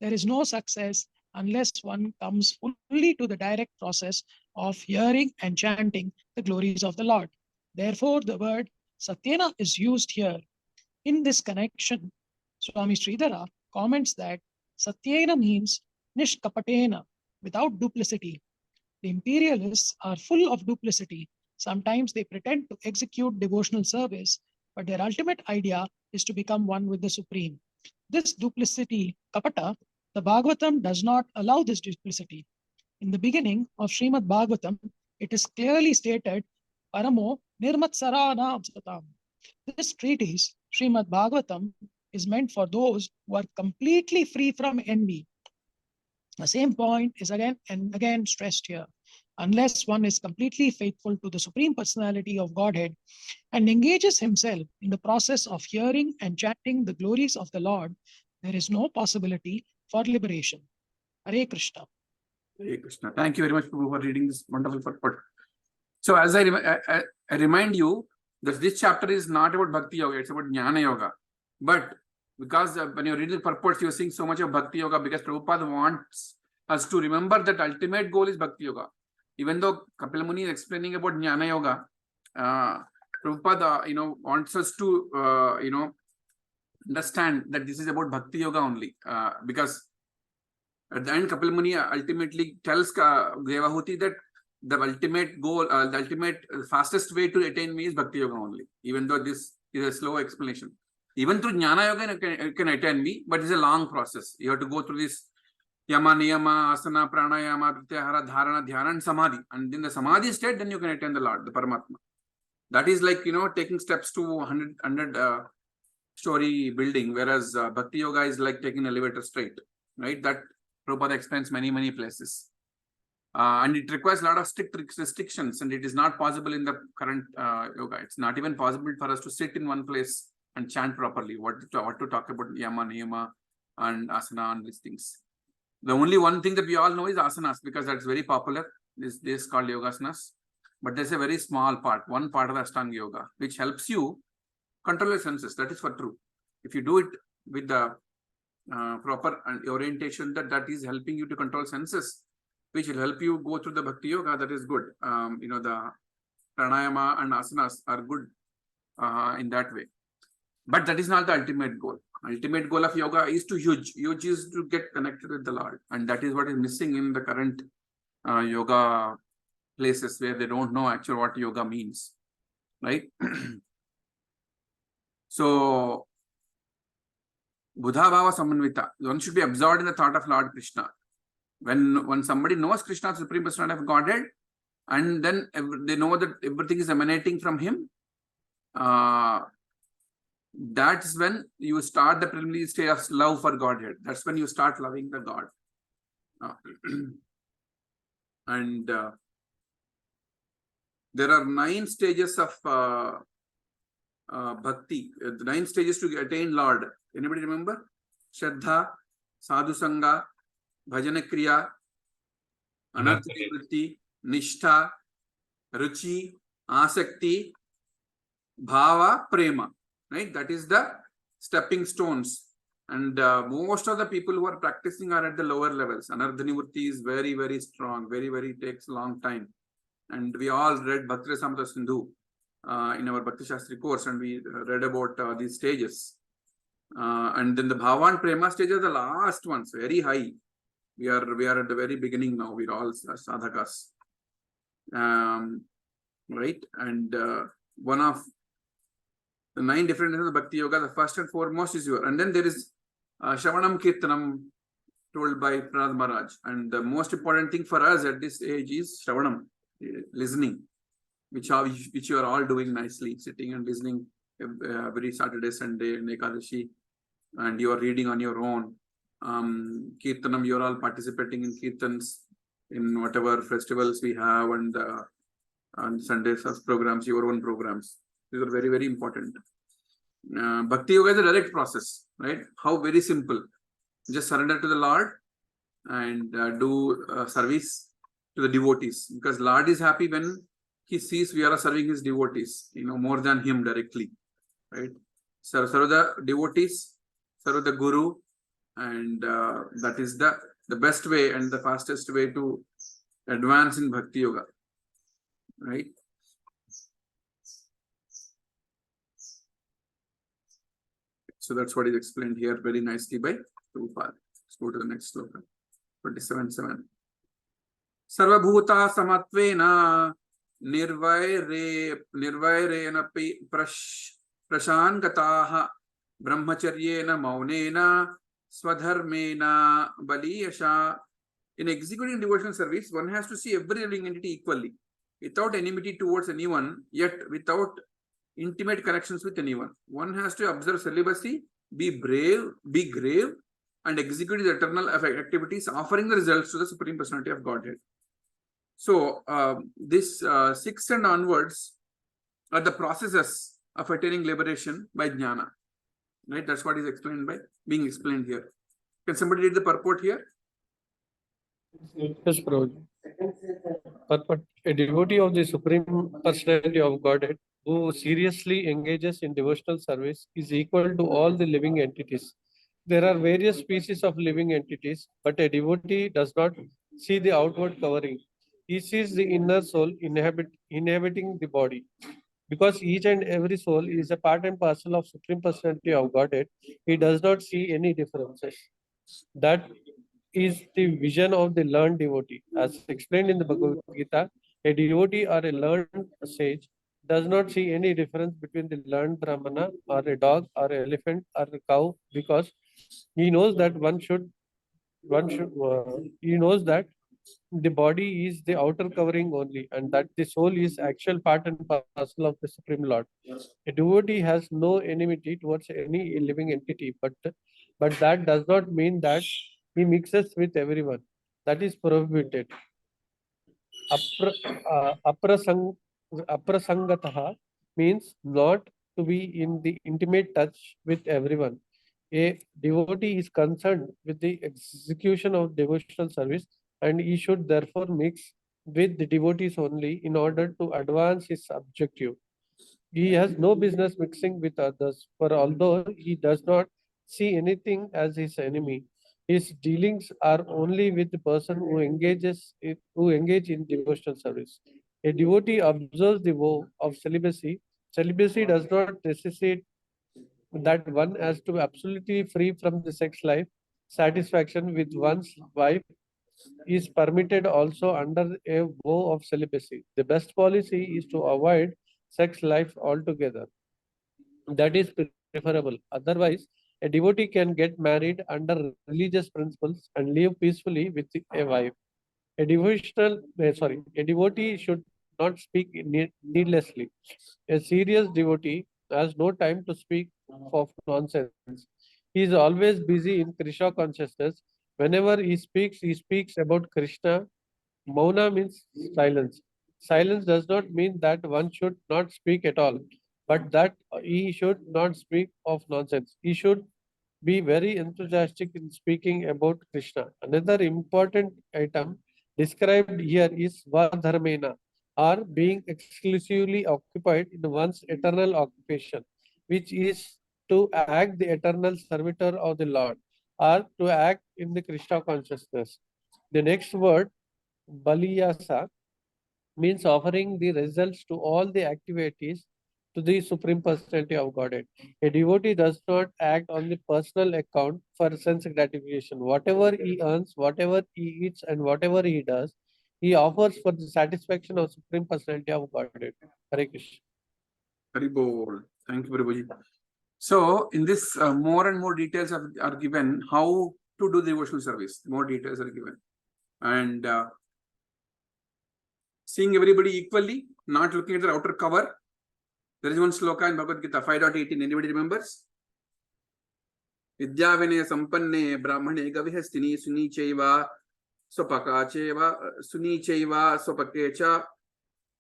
there is no success unless one comes fully to the direct process of hearing and chanting the glories of the Lord. Therefore, the word Satyena is used here. In this connection, Swami Sridhara comments that Satyena means Nishkapatena, without duplicity. The imperialists are full of duplicity. Sometimes they pretend to execute devotional service, but their ultimate idea is to become one with the Supreme. This duplicity, kapata, the Bhagavatam does not allow this duplicity. In the beginning of Srimad Bhagavatam, it is clearly stated, Paramo Nirmatsaranam Satam. This treatise, Srimad Bhagavatam, is meant for those who are completely free from envy. The same point is again and again stressed here. Unless one is completely faithful to the Supreme Personality of Godhead and engages himself in the process of hearing and chanting the glories of the Lord, there is no possibility for liberation. Hare Krishna. Hare Krishna. Thank you very much, Prabhu, for reading this wonderful purport. So, as I remind you that this chapter is not about Bhakti Yoga, it's about Jnana Yoga. But because when you read the purports, you're seeing so much of Bhakti Yoga because Prabhupada wants us to remember that ultimate goal is Bhakti Yoga. Even though Kapil Muni is explaining about Jnana Yoga, Prabhupada, wants us to, understand that this is about Bhakti Yoga only. Because at the end, Kapil Muni ultimately tells Devahuti that the ultimate goal, the ultimate fastest way to attain me is Bhakti Yoga only. Even though this is a slow explanation. Even through Jnana Yoga, you can attain me, but it's a long process. You have to go through this Yama, Niyama, Asana, Pranayama, Pratyahara, Dharana, Dhyana, and Samadhi. And in the Samadhi state, then you can attain the Lord, the Paramatma. That is like, taking steps to 100 story building, whereas Bhakti Yoga is like taking an elevator straight, right? That Prabhupada explains many places. And it requires a lot of strict restrictions, and it is not possible in the current yoga. It's not even possible for us to sit in one place and chant properly. What to talk about Yama, Niyama, and Asana, and these things. The only one thing that we all know is asanas, because that's very popular. This is called yogasanas. But there's a very small part, one part of the Ashtanga Yoga, which helps you control your senses. That is for true. If you do it with the proper orientation, that is helping you to control senses, which will help you go through the Bhakti Yoga, that is good. The pranayama and asanas are good in that way. But that is not the ultimate goal. Ultimate goal of yoga is to huge. Huge is to get connected with the Lord. And that is what is missing in the current yoga places where they don't know actually what yoga means. Right? So, Buddha Bhava Samanvita. One should be absorbed in the thought of Lord Krishna. When somebody knows Krishna, Supreme Personality of Godhead, and then they know that everything is emanating from him, that's when you start the preliminary stage of love for Godhead. That's when you start loving the God. And there are 9 stages of bhakti, 9 stages to attain Lord. Anybody remember? Shraddha, Sadhu Sangha, Bhajana Kriya, Anartha Nivritti, Nishtha, Ruchi, Asakti, Bhava, Prema. Right? That is the stepping stones. And most of the people who are practicing are at the lower levels. Anartha Nivritti is very strong, very takes a long time. And we all read Bhakti Rasamrita Sindhu in our Bhakti Shastri course, and we read about these stages. And then the Bhava and Prema stages are the last ones, very high. We are at the very beginning now. We're all sadhakas. Right? And one of the 9 different of the Bhakti Yoga, the first and foremost is your. And then there is Shravanam Kirtanam told by Prahlad Maharaj. And the most important thing for us at this age is Shravanam, listening, which you are all doing nicely, sitting and listening every Saturday, Sunday, and Ekadashi, and you are reading on your own. Kirtanam, you are all participating in Kirtans, in whatever festivals we have, and on Sundays of programs, your own programs. These are very important. Bhakti Yoga is a direct process, right? How very simple. Just surrender to the Lord and do service to the devotees, because Lord is happy when he sees we are serving his devotees, more than him directly, right? Serve the devotees, serve the Guru, and that is the best way and the fastest way to advance in Bhakti Yoga, right? So that's what is explained here very nicely by Prabhupada. Let's go to the next sloka, 27:7. Sarvabhuta samatvena nirvairena prashangataha brahmacharyena maunena swadharmena baliyasha. In executing devotional service, one has to see every living entity equally, without enmity towards anyone, yet without intimate connections with anyone. One has to observe celibacy, be brave, be grave, and execute his eternal activities, offering the results to the Supreme Personality of Godhead. So, this 6 and onwards are the processes of attaining liberation by jnana. Right? That's what is being explained here. Can somebody read the purport here? Yes, Prabhuji. But a devotee of the Supreme Personality of Godhead who seriously engages in devotional service is equal to all the living entities. There are various species of living entities, but a devotee does not see the outward covering. He sees the inner soul inhabiting the body. Because each and every soul is a part and parcel of Supreme Personality of Godhead, he does not see any differences. That is the vision of the learned devotee. As explained in the Bhagavad Gita, a devotee or a learned sage does not see any difference between the learned Brahmana or a dog or an elephant or a cow, because he knows that he knows that the body is the outer covering only, and that the soul is actual part and parcel of the Supreme Lord. A devotee has no enmity towards any living entity, but that does not mean that he mixes with everyone. That is prohibited. Aprasang, aprasangataha means not to be in the intimate touch with everyone. A devotee is concerned with the execution of devotional service, and he should therefore mix with the devotees only in order to advance his objective. He has no business mixing with others, for although he does not see anything as his enemy, his dealings are only with the person who engage in devotional service. A devotee observes the vow of celibacy. Celibacy does not necessitate that one has to be absolutely free from the sex life. Satisfaction with one's wife is permitted also under a vow of celibacy. The best policy is to avoid sex life altogether. That is preferable. Otherwise, a devotee can get married under religious principles and live peacefully with a wife. A devotee should not speak needlessly. A serious devotee has no time to speak of nonsense. He is always busy in Krishna consciousness. Whenever he speaks about Krishna. Mauna means silence. Silence does not mean that one should not speak at all, but that he should not speak of nonsense. He should be very enthusiastic in speaking about Krishna. Another important item described here is Vadharmena, or being exclusively occupied in one's eternal occupation, which is to act the eternal servitor of the Lord, or to act in the Krishna consciousness. The next word, Baliyasa, means offering the results to all the activities to the Supreme Personality of Godhead. A devotee does not act on the personal account for sense gratification. Whatever he earns, whatever he eats, and whatever he does, he offers for the satisfaction of Supreme Personality of Godhead. Hare Krishna. Haribol. Thank you, Prabhuji. So, in this, more and more details are given how to do the devotional service. More details are given. And seeing everybody equally, not looking at the outer cover. There is one sloka in Bhagavad Gita 5.18. Anybody remembers? Vidyavinaya sampanne brahmane gavihastini sunichaiva swapakacheva sunichaiva swapakecha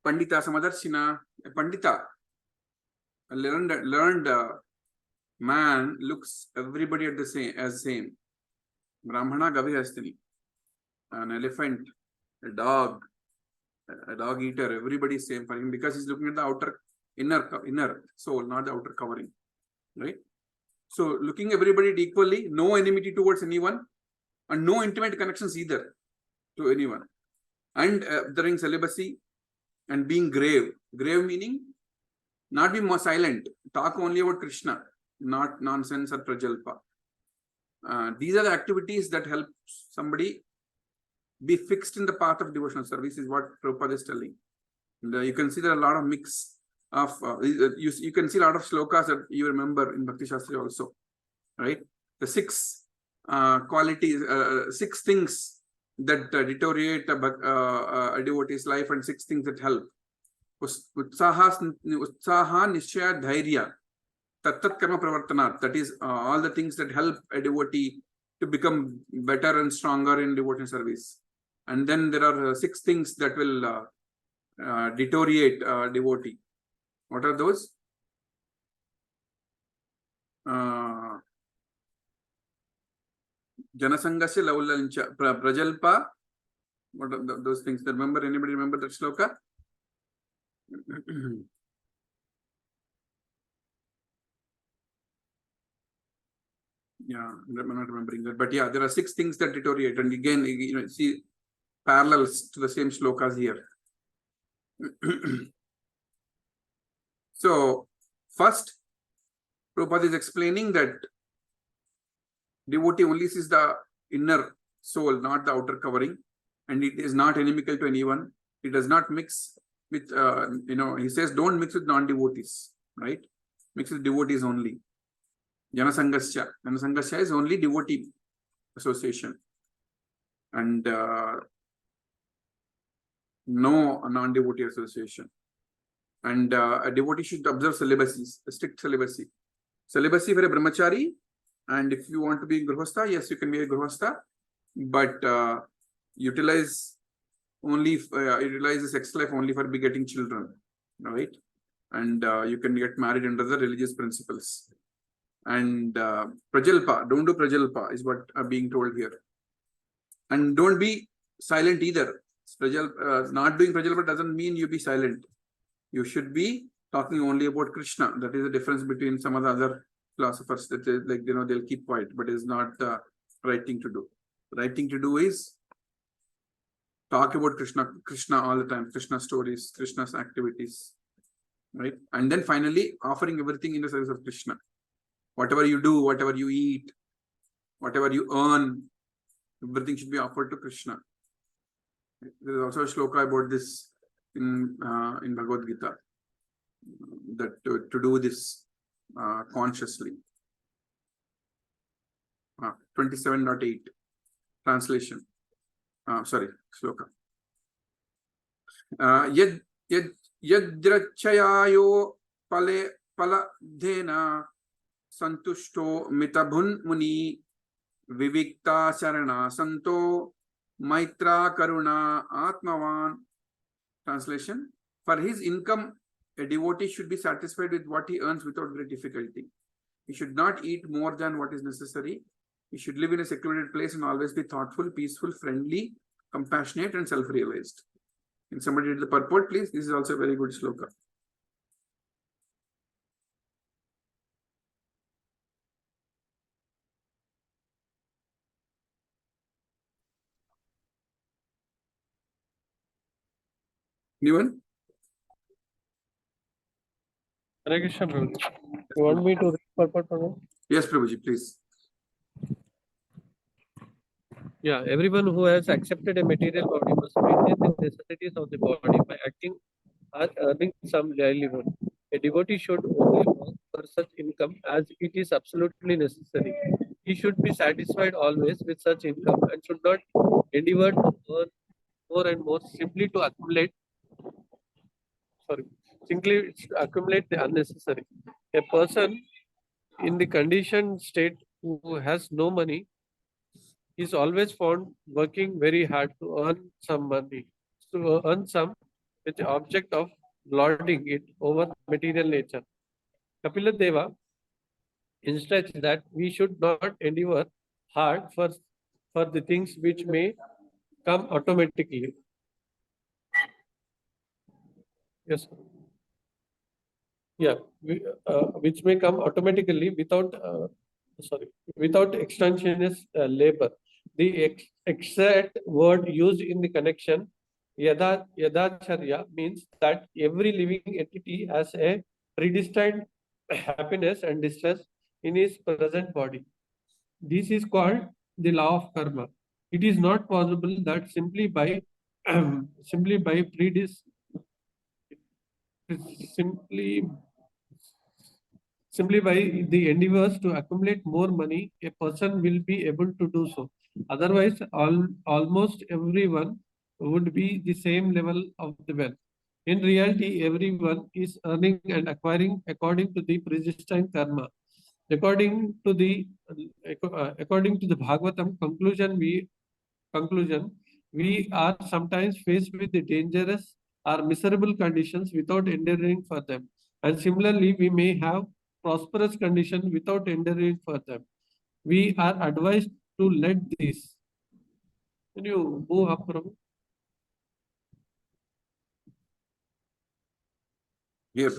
pandita samadarshina. A pandita, a learned man looks everybody at the same. Brahmana gavihastini, an elephant, a dog eater, everybody is same for him because he's looking at the inner soul, not the outer covering, right? So looking everybody equally, no enmity towards anyone, and no intimate connections either to anyone. And during celibacy and being grave meaning not be more silent, talk only about Krishna, not nonsense or prajalpa. These are the activities that help somebody be fixed in the path of devotional service, is what Prabhupada is telling. And you can see there are a lot of mix of, you can see a lot of slokas that you remember in Bhakti Shastri also, right? The 6 qualities, 6 things that deteriorate a devotee's life, and 6 things that help. Utsaha nishya dhairya tattat karma pravartanat. That is all the things that help a devotee to become better and stronger in devotional service. And then there are 6 things that will deteriorate a devotee. What are those? Janasangasya laulancha prajalpa What are those things? Remember? Anybody remember that shloka? Yeah, I'm not remembering that. But yeah, there are 6 things that deteriorate. And again, you know, see parallels to the same shlokas here. So, first, Prabhupada is explaining that devotee only sees the inner soul, not the outer covering, and it is not inimical to anyone. It does not mix with, he says, don't mix with non-devotees, right? Mix with devotees only. Janasangasya. Janasangasya is only devotee association. And no non-devotee association. And a devotee should observe celibacy, strict celibacy. Celibacy for a brahmachari, and if you want to be grihastha, yes, you can be a grihastha, but utilize the sex life only for begetting children, right? And you can get married under the religious principles. And prajalpa, don't do prajalpa is what I'm being told here. And don't be silent either. Not doing prajalpa doesn't mean you be silent. You should be talking only about Krishna. That is the difference between some of the other philosophers that is like, they'll keep quiet, but it's not the right thing to do. The right thing to do is talk about Krishna all the time, Krishna stories, Krishna's activities, right? And then finally, offering everything in the service of Krishna. Whatever you do, whatever you eat, whatever you earn, everything should be offered to Krishna. There is also a shloka about this in Bhagavad Gita, that to do this consciously. 27.8 translation. Sorry, shloka. Yadrachayayo paladhena santushto mitabhun muni vivikta sarana santo maitra karuna atmavan. Translation: for his income, a devotee should be satisfied with what he earns without great difficulty. He should not eat more than what is necessary. He should live in a secluded place and always be thoughtful, peaceful, friendly, compassionate, and self-realized. Can somebody read the purport, please? This is also a very good shloka. Anyone? Hare Krishna, Prabhuji. You want me to read purport, Prabhuji? Yes, Prabhuji, please. Yeah, everyone who has accepted a material body must maintain the necessities of the body by acting or earning some livelihood. A devotee should only work for such income as it is absolutely necessary. He should be satisfied always with such income and should not endeavor to earn more and more simply to accumulate the unnecessary. A person in the conditioned state who has no money is always found working very hard to earn some money, to earn some with the object of lording it over material nature. Kapila Deva instructs that we should not endeavor hard for the things which may come automatically. Yes. Yeah, which may come automatically without extraneous labor. The exact word used in the connection yadacharya means that every living entity has a predestined happiness and distress in his present body. This is called the law of karma. It is not possible that simply by the endeavors to accumulate more money, a person will be able to do so. Otherwise, almost everyone would be the same level of the wealth. In reality, everyone is earning and acquiring according to the predestined karma. According to the Bhagavatam conclusion, we are sometimes faced with the dangerous or miserable conditions without enduring for them. And similarly, we may have prosperous conditions without enduring for them. We are advised to let this. Can you move up, Prabhu? Here,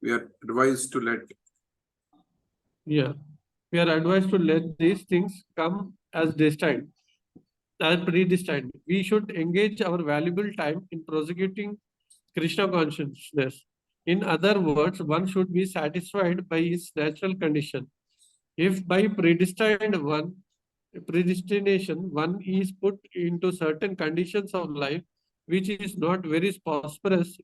we are advised to let. Yeah, we are advised to let these things come as destined, as predestined. We should engage our valuable time in prosecuting Krishna consciousness. In other words, one should be satisfied by his natural condition. If by predestination one is put into certain conditions of life which is not very prosperous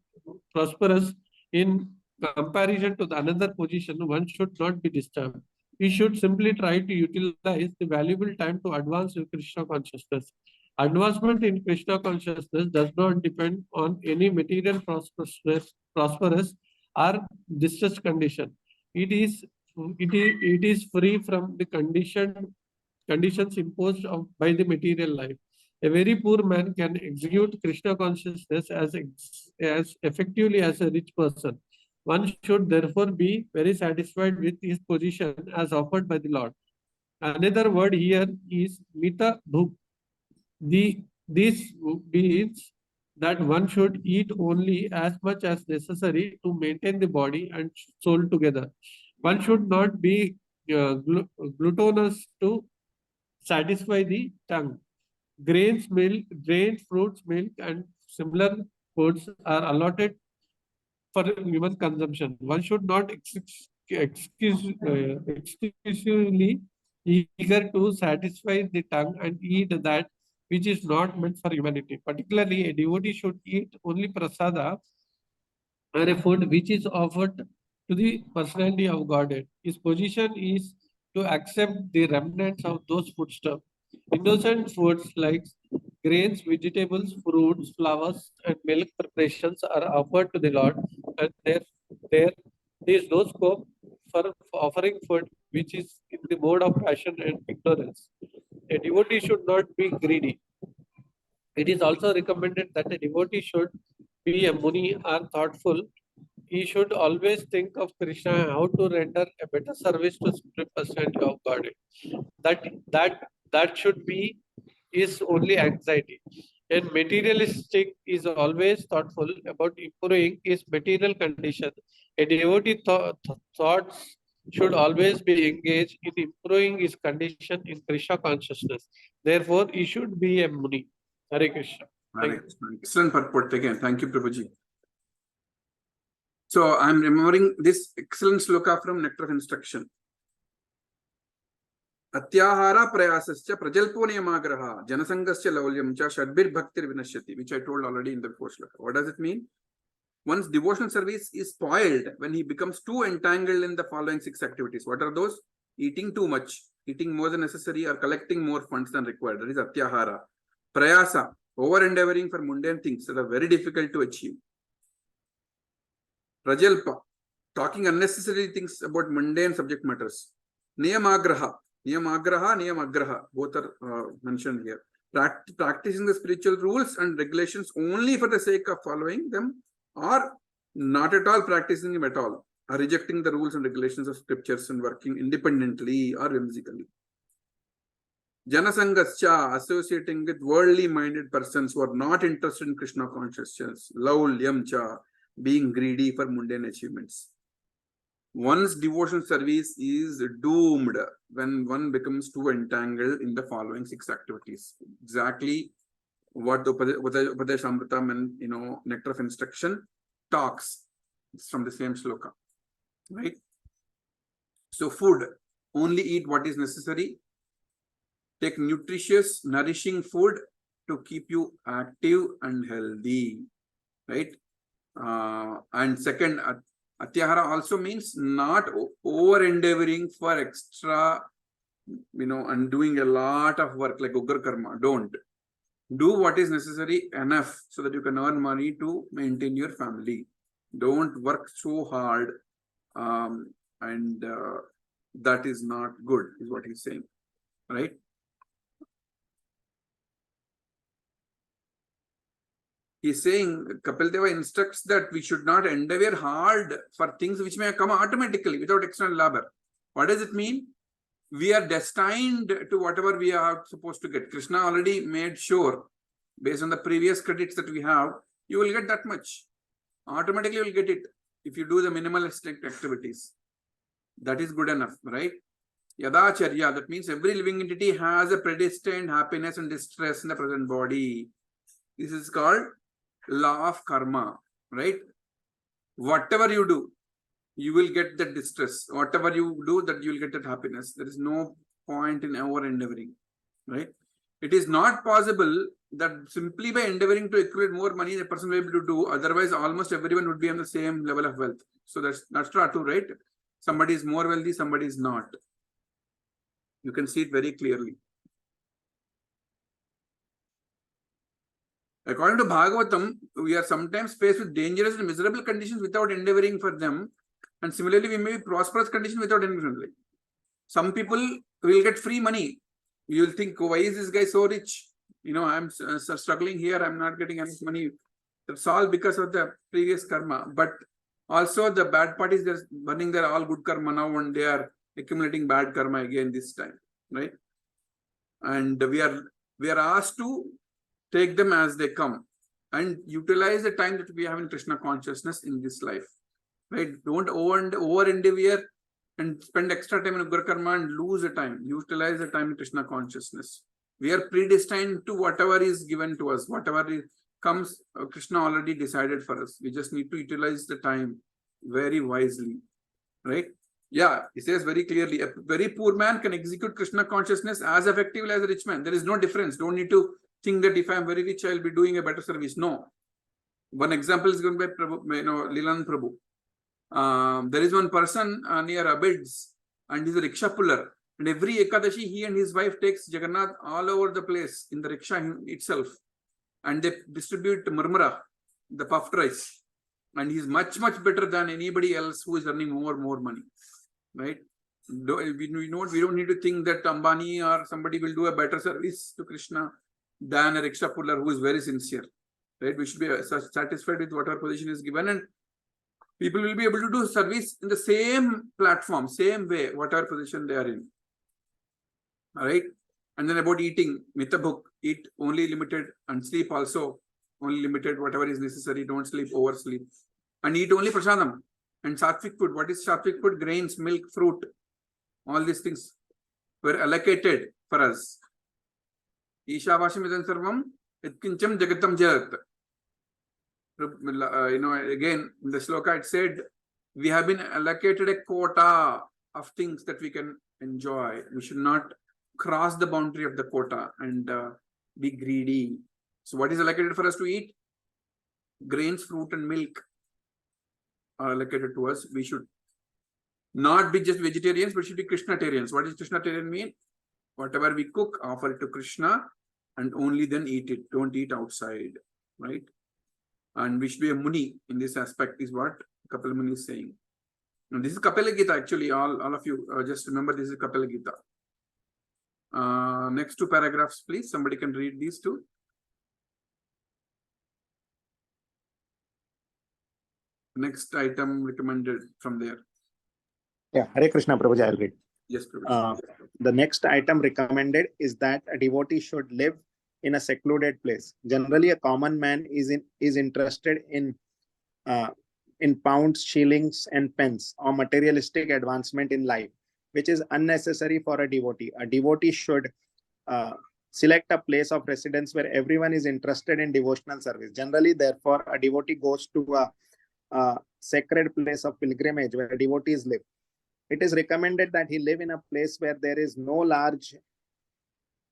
in comparison to the another position, one should not be disturbed. We should simply try to utilize the valuable time to advance in Krishna consciousness. Advancement in Krishna consciousness does not depend on any material prosperous or distressed condition. It is free from the conditions imposed by the material life. A very poor man can execute Krishna consciousness as effectively as a rich person. One should therefore be very satisfied with his position as offered by the Lord. Another word here is mita bhuk. This means that one should eat only as much as necessary to maintain the body and soul together. One should not be gluttonous to satisfy the tongue. Grains, fruits, milk, and similar foods are allotted for human consumption. One should not exclusively eager to satisfy the tongue and eat that which is not meant for humanity. Particularly, a devotee should eat only prasada or a food which is offered to the personality of Godhead. His position is to accept the remnants of those foodstuffs. Innocent foods like grains, vegetables, fruits, flowers, and milk preparations are offered to the Lord, and there is no scope for offering food which is in the mode of passion and ignorance. A devotee should not be greedy. It is also recommended that a devotee should be a muni or thoughtful. He should always think of Krishna and how to render a better service to Supreme Personality of God. That should be his only anxiety. And materialistic is always thoughtful about improving his material condition. A devotee thoughts should always be engaged in improving his condition in Krishna consciousness. Therefore, he should be a muni. Hare Krishna. Excellent purport again. Thank you, Prabhuji. So I'm remembering this excellent sloka from Nectar of Instruction. Atyahara prayasascha prajalpo niyamagraha janasangasya laulyam cha shadbir bhaktir vinashyati, which I told already in the first sloka. What does it mean? One's devotional service is spoiled when he becomes too entangled in the following 6 activities. What are those? Eating too much, eating more than necessary, or collecting more funds than required. That is atyahara. Prayasa, over-endeavoring for mundane things that are very difficult to achieve. Prajalpa, talking unnecessary things about mundane subject matters. Niyamagraha, both are mentioned here. Practicing the spiritual rules and regulations only for the sake of following them, or not at all practicing them at all, or rejecting the rules and regulations of scriptures and working independently or whimsically. Janasangascha, associating with worldly minded persons who are not interested in Krishna consciousness. Laulyamcha, being greedy for mundane achievements. One's devotional service is doomed when one becomes too entangled in the following 6 activities. Exactly what the Upadeshamritam and Nectar of Instruction talks. It's from the same sloka, right? So food, only eat what is necessary. Take nutritious, nourishing food to keep you active and healthy, right? And second, atyahara also means not over-endeavoring for extra, and doing a lot of work like ugra karma. Don't. Do what is necessary enough so that you can earn money to maintain your family. Don't work so hard, and that is not good, is what he's saying, right? He's saying, Kapil Deva instructs that we should not endeavor hard for things which may come automatically without external labor. What does it mean? We are destined to whatever we are supposed to get. Krishna already made sure, based on the previous credits that we have, you will get that much. Automatically you will get it. if you do the minimalistic activities, that is good enough, right? Yadacharya, that means every living entity has a predestined happiness and distress in the present body. This is called law of karma, right? Whatever you do, you will get that distress. Whatever you do, that you will get that happiness. There is no point in over endeavoring, right? It is not possible that simply by endeavoring to accumulate more money, the person will be able to do. Otherwise, almost everyone would be on the same level of wealth. So that's not true, right? Somebody is more wealthy, somebody is not. You can see it very clearly. According to Bhagavatam, we are sometimes faced with dangerous and miserable conditions without endeavoring for them. And similarly, we may be prosperous conditions without endeavoring. Some people will get free money. You will think, oh, why is this guy so rich? You know, I'm struggling here. I'm not getting enough money. That's all because of the previous karma. But also the bad part is they're burning their all good karma now and they are accumulating bad karma again this time, right? And we are asked to take them as they come and utilize the time that we have in Krishna consciousness in this life, right? Don't over endeavor and spend extra time in Guru Karma and lose the time. Utilize the time in Krishna consciousness. We are predestined to whatever is given to us, whatever comes, Krishna already decided for us. We just need to utilize the time very wisely, right? Yeah, he says very clearly, a very poor man can execute Krishna consciousness as effectively as a rich man. There is no difference. Don't need to think that if I am very rich, I will be doing a better service. No. One example is given by Prabhu, Lilananda Prabhu. There is one person near Abids and he's a rickshaw puller. And every Ekadashi, he and his wife takes Jagannath all over the place in the rickshaw itself. And they distribute murmura, the puffed rice. And he's much, much better than anybody else who is earning more money. Right? We don't need to think that Ambani or somebody will do a better service to Krishna than a rickshaw puller who is very sincere. Right? We should be satisfied with whatever position is given, and people will be able to do service in the same platform, same way, whatever position they are in. All right. And then about eating, mitabhuk, eat only limited, and sleep also only limited, whatever is necessary. Don't sleep, oversleep. And eat only prasadam. And sattvic food. What is sattvic food? Grains, milk, fruit. All these things were allocated for us. Ishavasham idan sarvam etkincham jagatam jagat. Again, in the sloka it said, we have been allocated a quota of things that we can enjoy. We should not cross the boundary of the quota and be greedy. So what is allocated for us to eat? Grains, fruit and milk are allocated to us. We should not be just vegetarians, but should be Krishnatarians. What does Krishnatarian mean? Whatever we cook, offer it to Krishna and only then eat it. Don't eat outside, right? And we should be a Muni in this aspect is what Kapila Muni is saying. And this is Kapila Gita actually, all of you just remember this is Kapila Gita. Next two paragraphs, please. Somebody can read these two. Next item recommended from there. Yeah, Hare Krishna Prabhuji, I'll read. Yes, Prabhuji. The next item recommended is that a devotee should live in a secluded place. Generally, a common man is interested in pounds, shillings, and pence, or materialistic advancement in life, which is unnecessary for a devotee. A devotee should select a place of residence where everyone is interested in devotional service. Generally, therefore, a devotee goes to a sacred place of pilgrimage where devotees live. It is recommended that he live in a place where there is no large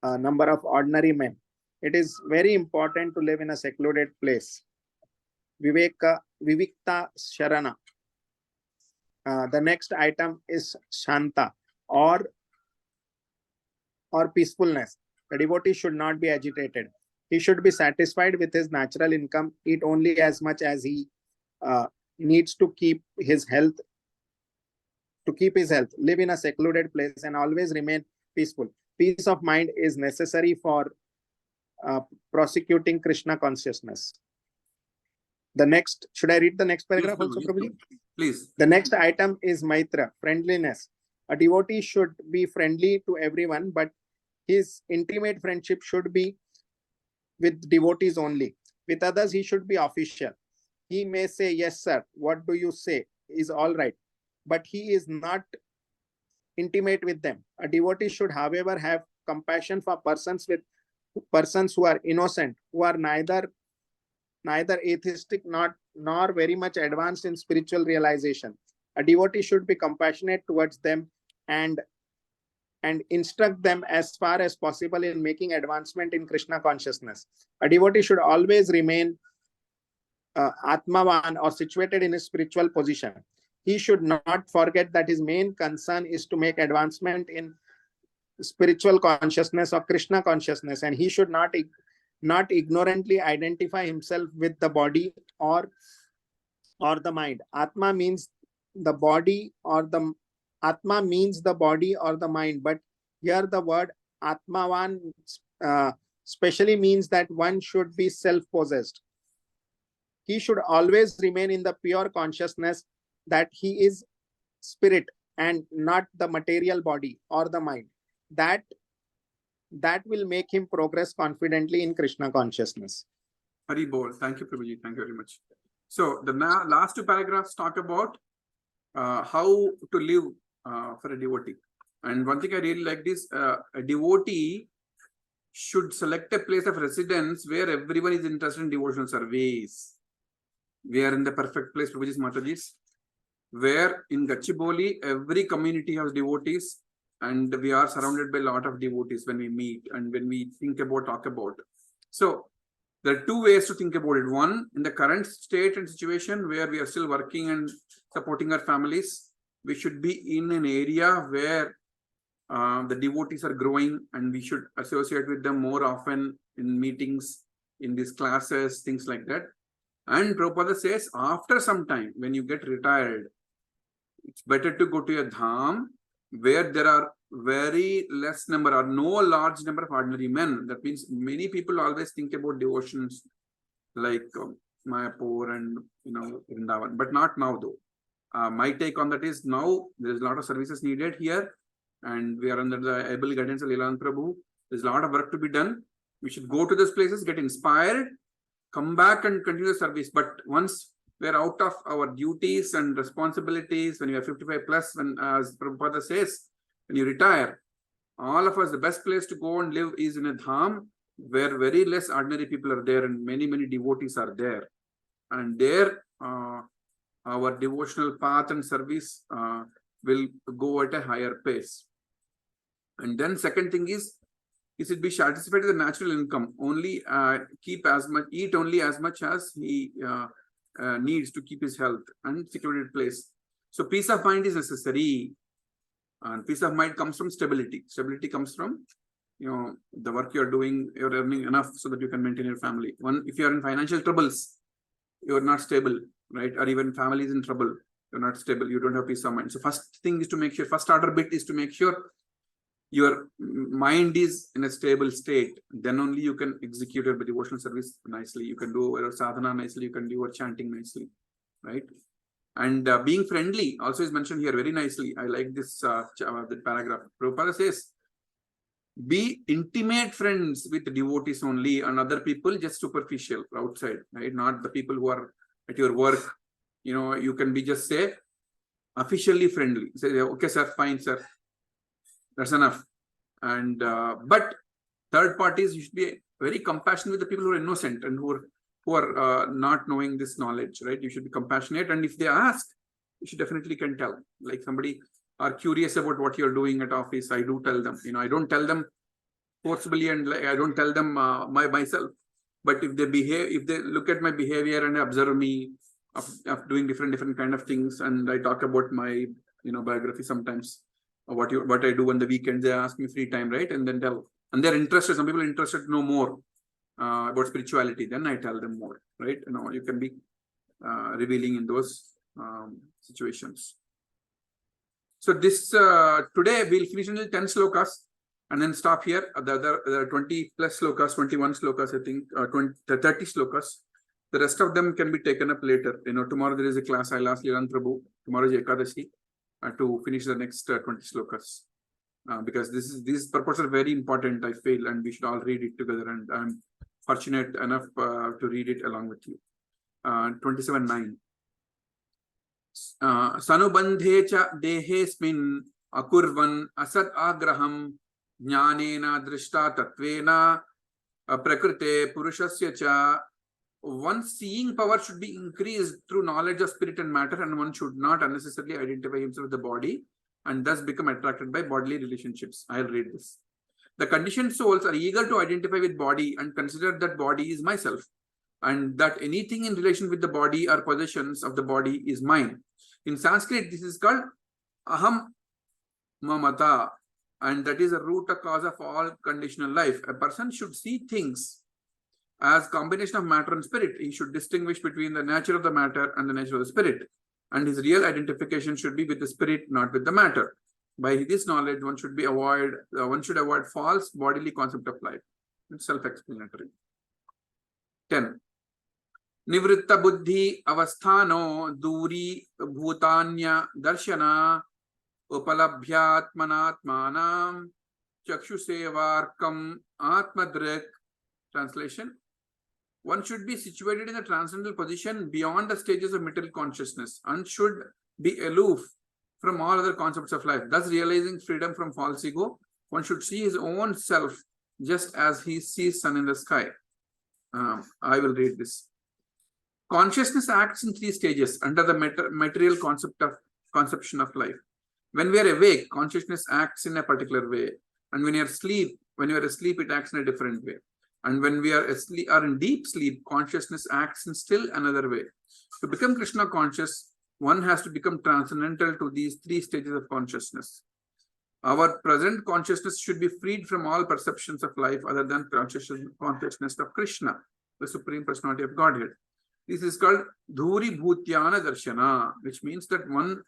number of ordinary men. It is very important to live in a secluded place. Vivikta Sharana. The next item is Shanta or peacefulness. The devotee should not be agitated. He should be satisfied with his natural income, eat only as much as he needs to keep his health, live in a secluded place and always remain peaceful. Peace of mind is necessary for prosecuting Krishna consciousness. The next, should I read the next paragraph also, Prabhuji? Please. The next item is Maitra, friendliness. A devotee should be friendly to everyone, but his intimate friendship should be with devotees only. With others, he should be official. He may say, yes, sir, what do you say is all right, but he is not intimate with them. A devotee should, however, have compassion for persons who are innocent, who are neither atheistic nor very much advanced in spiritual realization. A devotee should be compassionate towards them and instruct them as far as possible in making advancement in Krishna consciousness. A devotee should always remain Atmavan, or situated in a spiritual position. He should not forget that his main concern is to make advancement in spiritual consciousness or Krishna consciousness, and he should not ignorantly identify himself with the body or the mind. Atma means the body or the mind, but here the word Atmavan specially means that one should be self-possessed. He should always remain in the pure consciousness that he is spirit and not the material body or the mind. That will make him progress confidently in Krishna consciousness. Hari Bol. Thank you, Prabhuji. Thank you very much. So the last two paragraphs talk about how to live for a devotee. And one thing I really like is a devotee should select a place of residence where everyone is interested in devotional service. We are in the perfect place, Prabhuji's Mataji's, where in Gachibowli, every community has devotees, and we are surrounded by a lot of devotees when we meet and when we talk about. So there are two ways to think about it. One, in the current state and situation where we are still working and supporting our families, we should be in an area where the devotees are growing, and we should associate with them more often in meetings, in these classes, things like that. And Prabhupada says, after some time, when you get retired, it's better to go to a dham where there are very less number or no large number of ordinary men. That means many people always think about devotions like Mayapur and Vrindavan, but not now though. My take on that is now there's a lot of services needed here, and we are under the able guidance of Lilananda Prabhu. There's a lot of work to be done. We should go to those places, get inspired, come back and continue the service. But once we're out of our duties and responsibilities, when you are 55 plus, when, as Prabhupada says, when you retire, all of us, the best place to go and live is in a dham where very less ordinary people are there and many devotees are there. And there, our devotional path and service will go at a higher pace. And then second thing is it be satisfied with the natural income, only eat only as much as he needs to keep his health and secluded place. So peace of mind is necessary, and peace of mind comes from stability. Stability comes from the work you're doing, you're earning enough so that you can maintain your family. If you're in financial troubles, you're not stable, right? Or even family is in trouble, you're not stable, you don't have peace of mind. So first thing is to make sure, first order bit is to make sure your mind is in a stable state. Then only you can execute your devotional service nicely. You can do your sadhana nicely. You can do your chanting nicely, right? And being friendly also is mentioned here very nicely. I like this the paragraph. Prabhupada says, be intimate friends with the devotees only, and other people just superficial outside, right? Not the people who are at your work. You can be just say officially friendly. Say, okay, sir, fine, sir. That's enough. And but third parties, you should be very compassionate with the people who are innocent and who are not knowing this knowledge, right? You should be compassionate, and if they ask, you should definitely can tell. Like somebody are curious about what you're doing at office, I do tell them. I don't tell them forcibly, and I don't tell them myself. But if they look at my behavior and observe me of doing different kind of things, and I talk about my biography sometimes. What I do on the weekends, they ask me free time, right? And then tell, and they're interested. Some people are interested to know more about spirituality. Then I tell them more, right? You can be revealing in those situations. So this today we'll finish until 10 slokas and then stop here. The other 20 plus slokas, 21 slokas, I think, 30 slokas. The rest of them can be taken up later. Tomorrow there is a class. I'll ask Lilananda Prabhu. Tomorrow is Ekadashi. To finish the next 20 slokas, because these purports are very important, I feel, and we should all read it together, and I'm fortunate enough to read it along with you. 27:9. Sanubandhe cha dehesmin akurvan asat agraham jnanena drishta tatvena prakrite purushasya cha. One's seeing power should be increased through knowledge of spirit and matter, and one should not unnecessarily identify himself with the body and thus become attracted by bodily relationships. I'll read this. The conditioned souls are eager to identify with body and consider that body is myself, and that anything in relation with the body or possessions of the body is mine. In Sanskrit, this is called aham mamata, and that is a root or cause of all conditional life. A person should see things as combination of matter and spirit. He should distinguish between the nature of the matter and the nature of the spirit, and his real identification should be with the spirit, not with the matter. By this knowledge, one should avoid false bodily concept of life. It's self-explanatory. 10. Nivritta buddhi avasthano duri bhutanya darshana upalabhyatmanatmanam chakshusevarkam atmadrik. Translation: one should be situated in a transcendental position beyond the stages of material consciousness and should be aloof from all other concepts of life. Thus, realizing freedom from false ego, one should see his own self just as he sees sun in the sky. I will read this. Consciousness acts in 3 stages under the material conception of life. When we are awake, consciousness acts in a particular way, and when you are asleep, it acts in a different way. And when we are asleep or in deep sleep, consciousness acts in still another way. To become Krishna conscious, one has to become transcendental to these 3 stages of consciousness. Our present consciousness should be freed from all perceptions of life other than consciousness of Krishna, the Supreme Personality of Godhead. This is called Dhuri Bhutyana Darshana, which means that when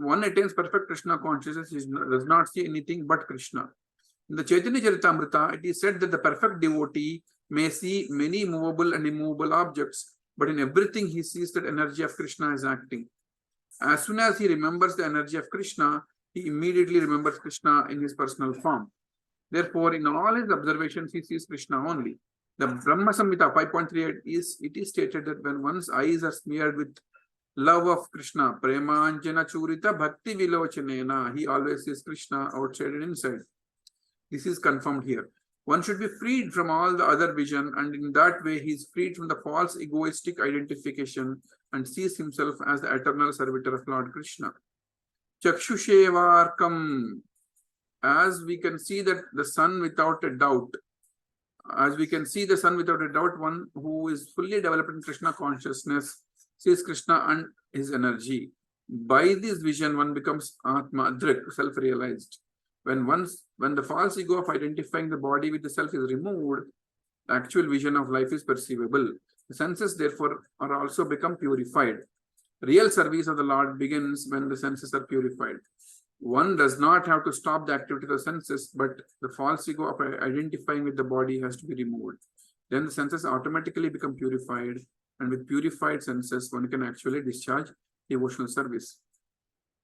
one attains perfect Krishna consciousness, he does not see anything but Krishna. In the Chaitanya Charitamrita, it is said that the perfect devotee may see many movable and immovable objects, but in everything he sees that energy of Krishna is acting. As soon as he remembers the energy of Krishna, he immediately remembers Krishna in his personal form. Therefore, in all his observations, he sees Krishna only. The Brahma Samhita 5.38 is stated that when one's eyes are smeared with love of Krishna, Premanjana Churita Bhakti Vilochanena, he always sees Krishna outside and inside. This is confirmed here. One should be freed from all the other vision, and in that way he is freed from the false egoistic identification and sees himself as the eternal servitor of Lord Krishna. Chakshushevarkam, as we can see that the sun without a doubt, one who is fully developed in Krishna consciousness sees Krishna and his energy. By this vision, one becomes Atma Drik, self-realized. When the false ego of identifying the body with the self is removed, the actual vision of life is perceivable. The senses, therefore, are also become purified. Real service of the Lord begins when the senses are purified. One does not have to stop the activity of the senses, but the false ego of identifying with the body has to be removed. Then the senses automatically become purified, and with purified senses, one can actually discharge devotional service.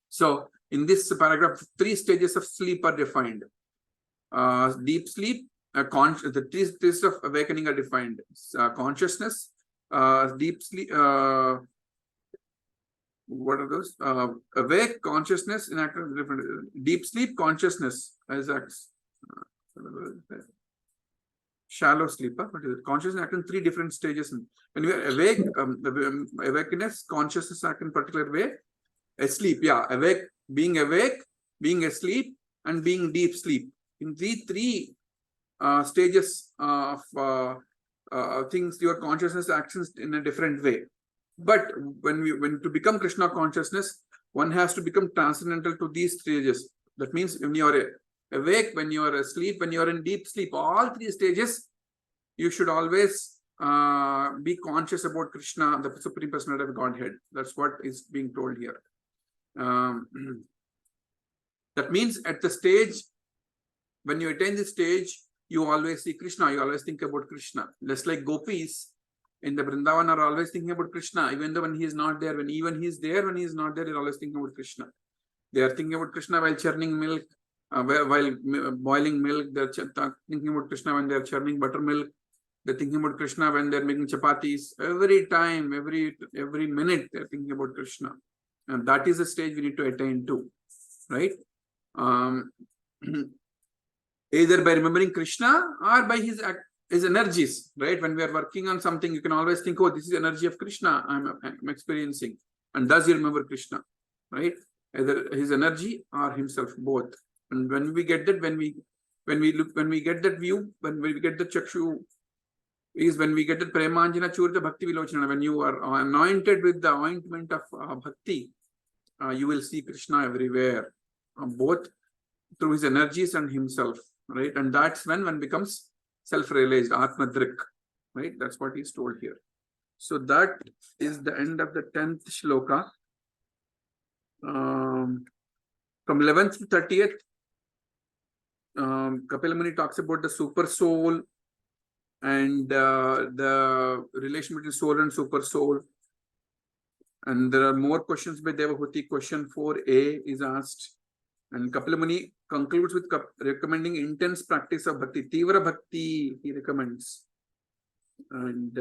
So, in this paragraph, 3 stages of sleep are defined. Deep sleep, the 3 stages of awakening are defined. Consciousness, deep sleep, what are those? Awake, consciousness, in active, different. Deep sleep, consciousness, as acts. Shallow sleeper, but consciousness act in 3 different stages. When you are awake, awakeness, consciousness act in particular way. Asleep, awake, being asleep, and being deep sleep. In these 3 stages of things, your consciousness acts in a different way. But when to become Krishna consciousness, one has to become transcendental to these stages. That means when you are awake, when you are asleep, when you are in deep sleep, all 3 stages, you should always be conscious about Krishna, the Supreme Personality of Godhead. That's what is being told here. That means at the stage, when you attain this stage, you always see Krishna, you always think about Krishna. Just like gopis in the Vrindavan are always thinking about Krishna, even though when he is not there, when he is there, when he is not there, they're always thinking about Krishna. They are thinking about Krishna while churning milk, while boiling milk, they're thinking about Krishna when they're churning buttermilk. They're thinking about Krishna when they're making chapatis. Every time, every minute, they're thinking about Krishna. And that is the stage we need to attain to, right? Either by remembering Krishna or by his energies, right? When we are working on something, you can always think, oh, this is the energy of Krishna I'm experiencing. And thus you remember Krishna, right? Either his energy or himself, both. And when we get that, when we get that view, when we get the chakshu, is when we get the premanjana churita bhakti vilochana, when you are anointed with the ointment of bhakti, you will see Krishna everywhere, both through his energies and himself, right? And that's when one becomes self-realized, Atmadrik, right? That's what he's told here. So that is the end of the 10th shloka. From 11th to 30th, Kapila Muni talks about the super soul and the relation between soul and super soul. And there are more questions by Devahuti. Question 4a is asked. And Kapila Muni concludes with recommending intense practice of bhakti. Tivra bhakti, he recommends. And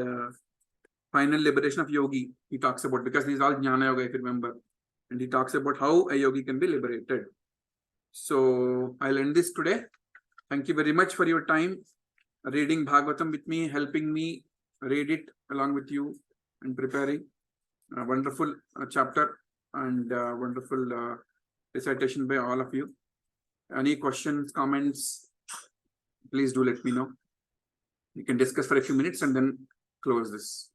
final liberation of yogi, he talks about, because these are all jnana yoga, if you remember. And he talks about how a yogi can be liberated. So I'll end this today. Thank you very much for your time reading Bhagavatam with me, helping me read it along with you and preparing a wonderful chapter and wonderful recitation by all of you. Any questions, comments, please do let me know. We can discuss for a few minutes and then close this.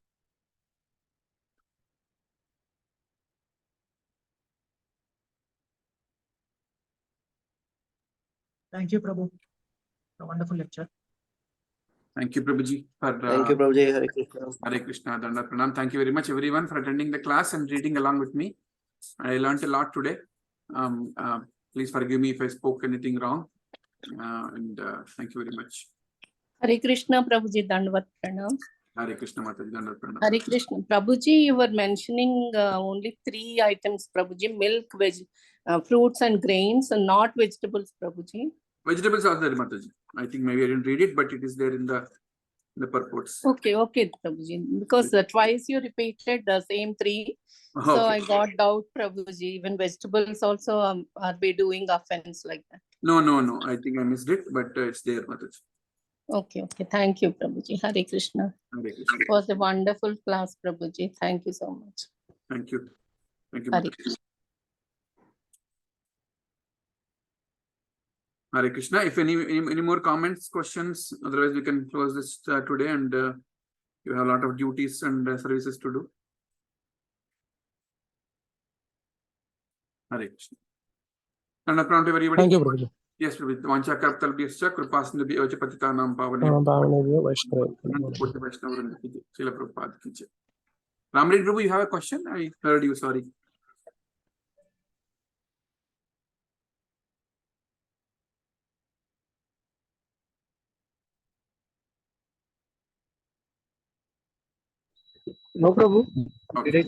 Thank you, Prabhu. A wonderful lecture. Thank you, Prabhuji. Thank you, Prabhuji. Hare Krishna. Hare Krishna, Danda Pranam. Thank you very much, everyone, for attending the class and reading along with me. I learned a lot today. Please forgive me if I spoke anything wrong. Thank you very much. Hare Krishna, Prabhuji, Dandavat Pranam. Hare Krishna, Mataji, Dandavat Pranam. Hare Krishna. Prabhuji, you were mentioning only 3 items, Prabhuji: milk, fruits and grains, and not vegetables, Prabhuji. Vegetables are there, Mataji. I think maybe I didn't read it, but it is there in the purports. Okay, Prabhuji. Because twice you repeated the same 3. So Okay. I got doubt, Prabhuji. Even vegetables also are we doing offense like that? No. I think I missed it, but it's there, Mataji. Okay. Thank you, Prabhuji. Hare Krishna. Hare Krishna. It was a wonderful class, Prabhuji. Thank you so much. Thank you. Thank you, Hare Mataji. Krishna. Hare Krishna. If any more comments, questions, otherwise we can close this today, and you have a lot of duties and services to do. Hare Krishna. And to everybody. Thank you, Prabhuji. Yes, Prabhuji. Vancha kartalbhyascha krupasindhubhyo च पतितानां पावनेभ्यो Bhavanebhyo Vaishnavebhyo. अनंत कोटि वैष्णववृंद की जय। श्रील प्रभुपाद की जय। Ramrit Prabhu, you have a question? I heard you, sorry. No, Prabhu. Okay.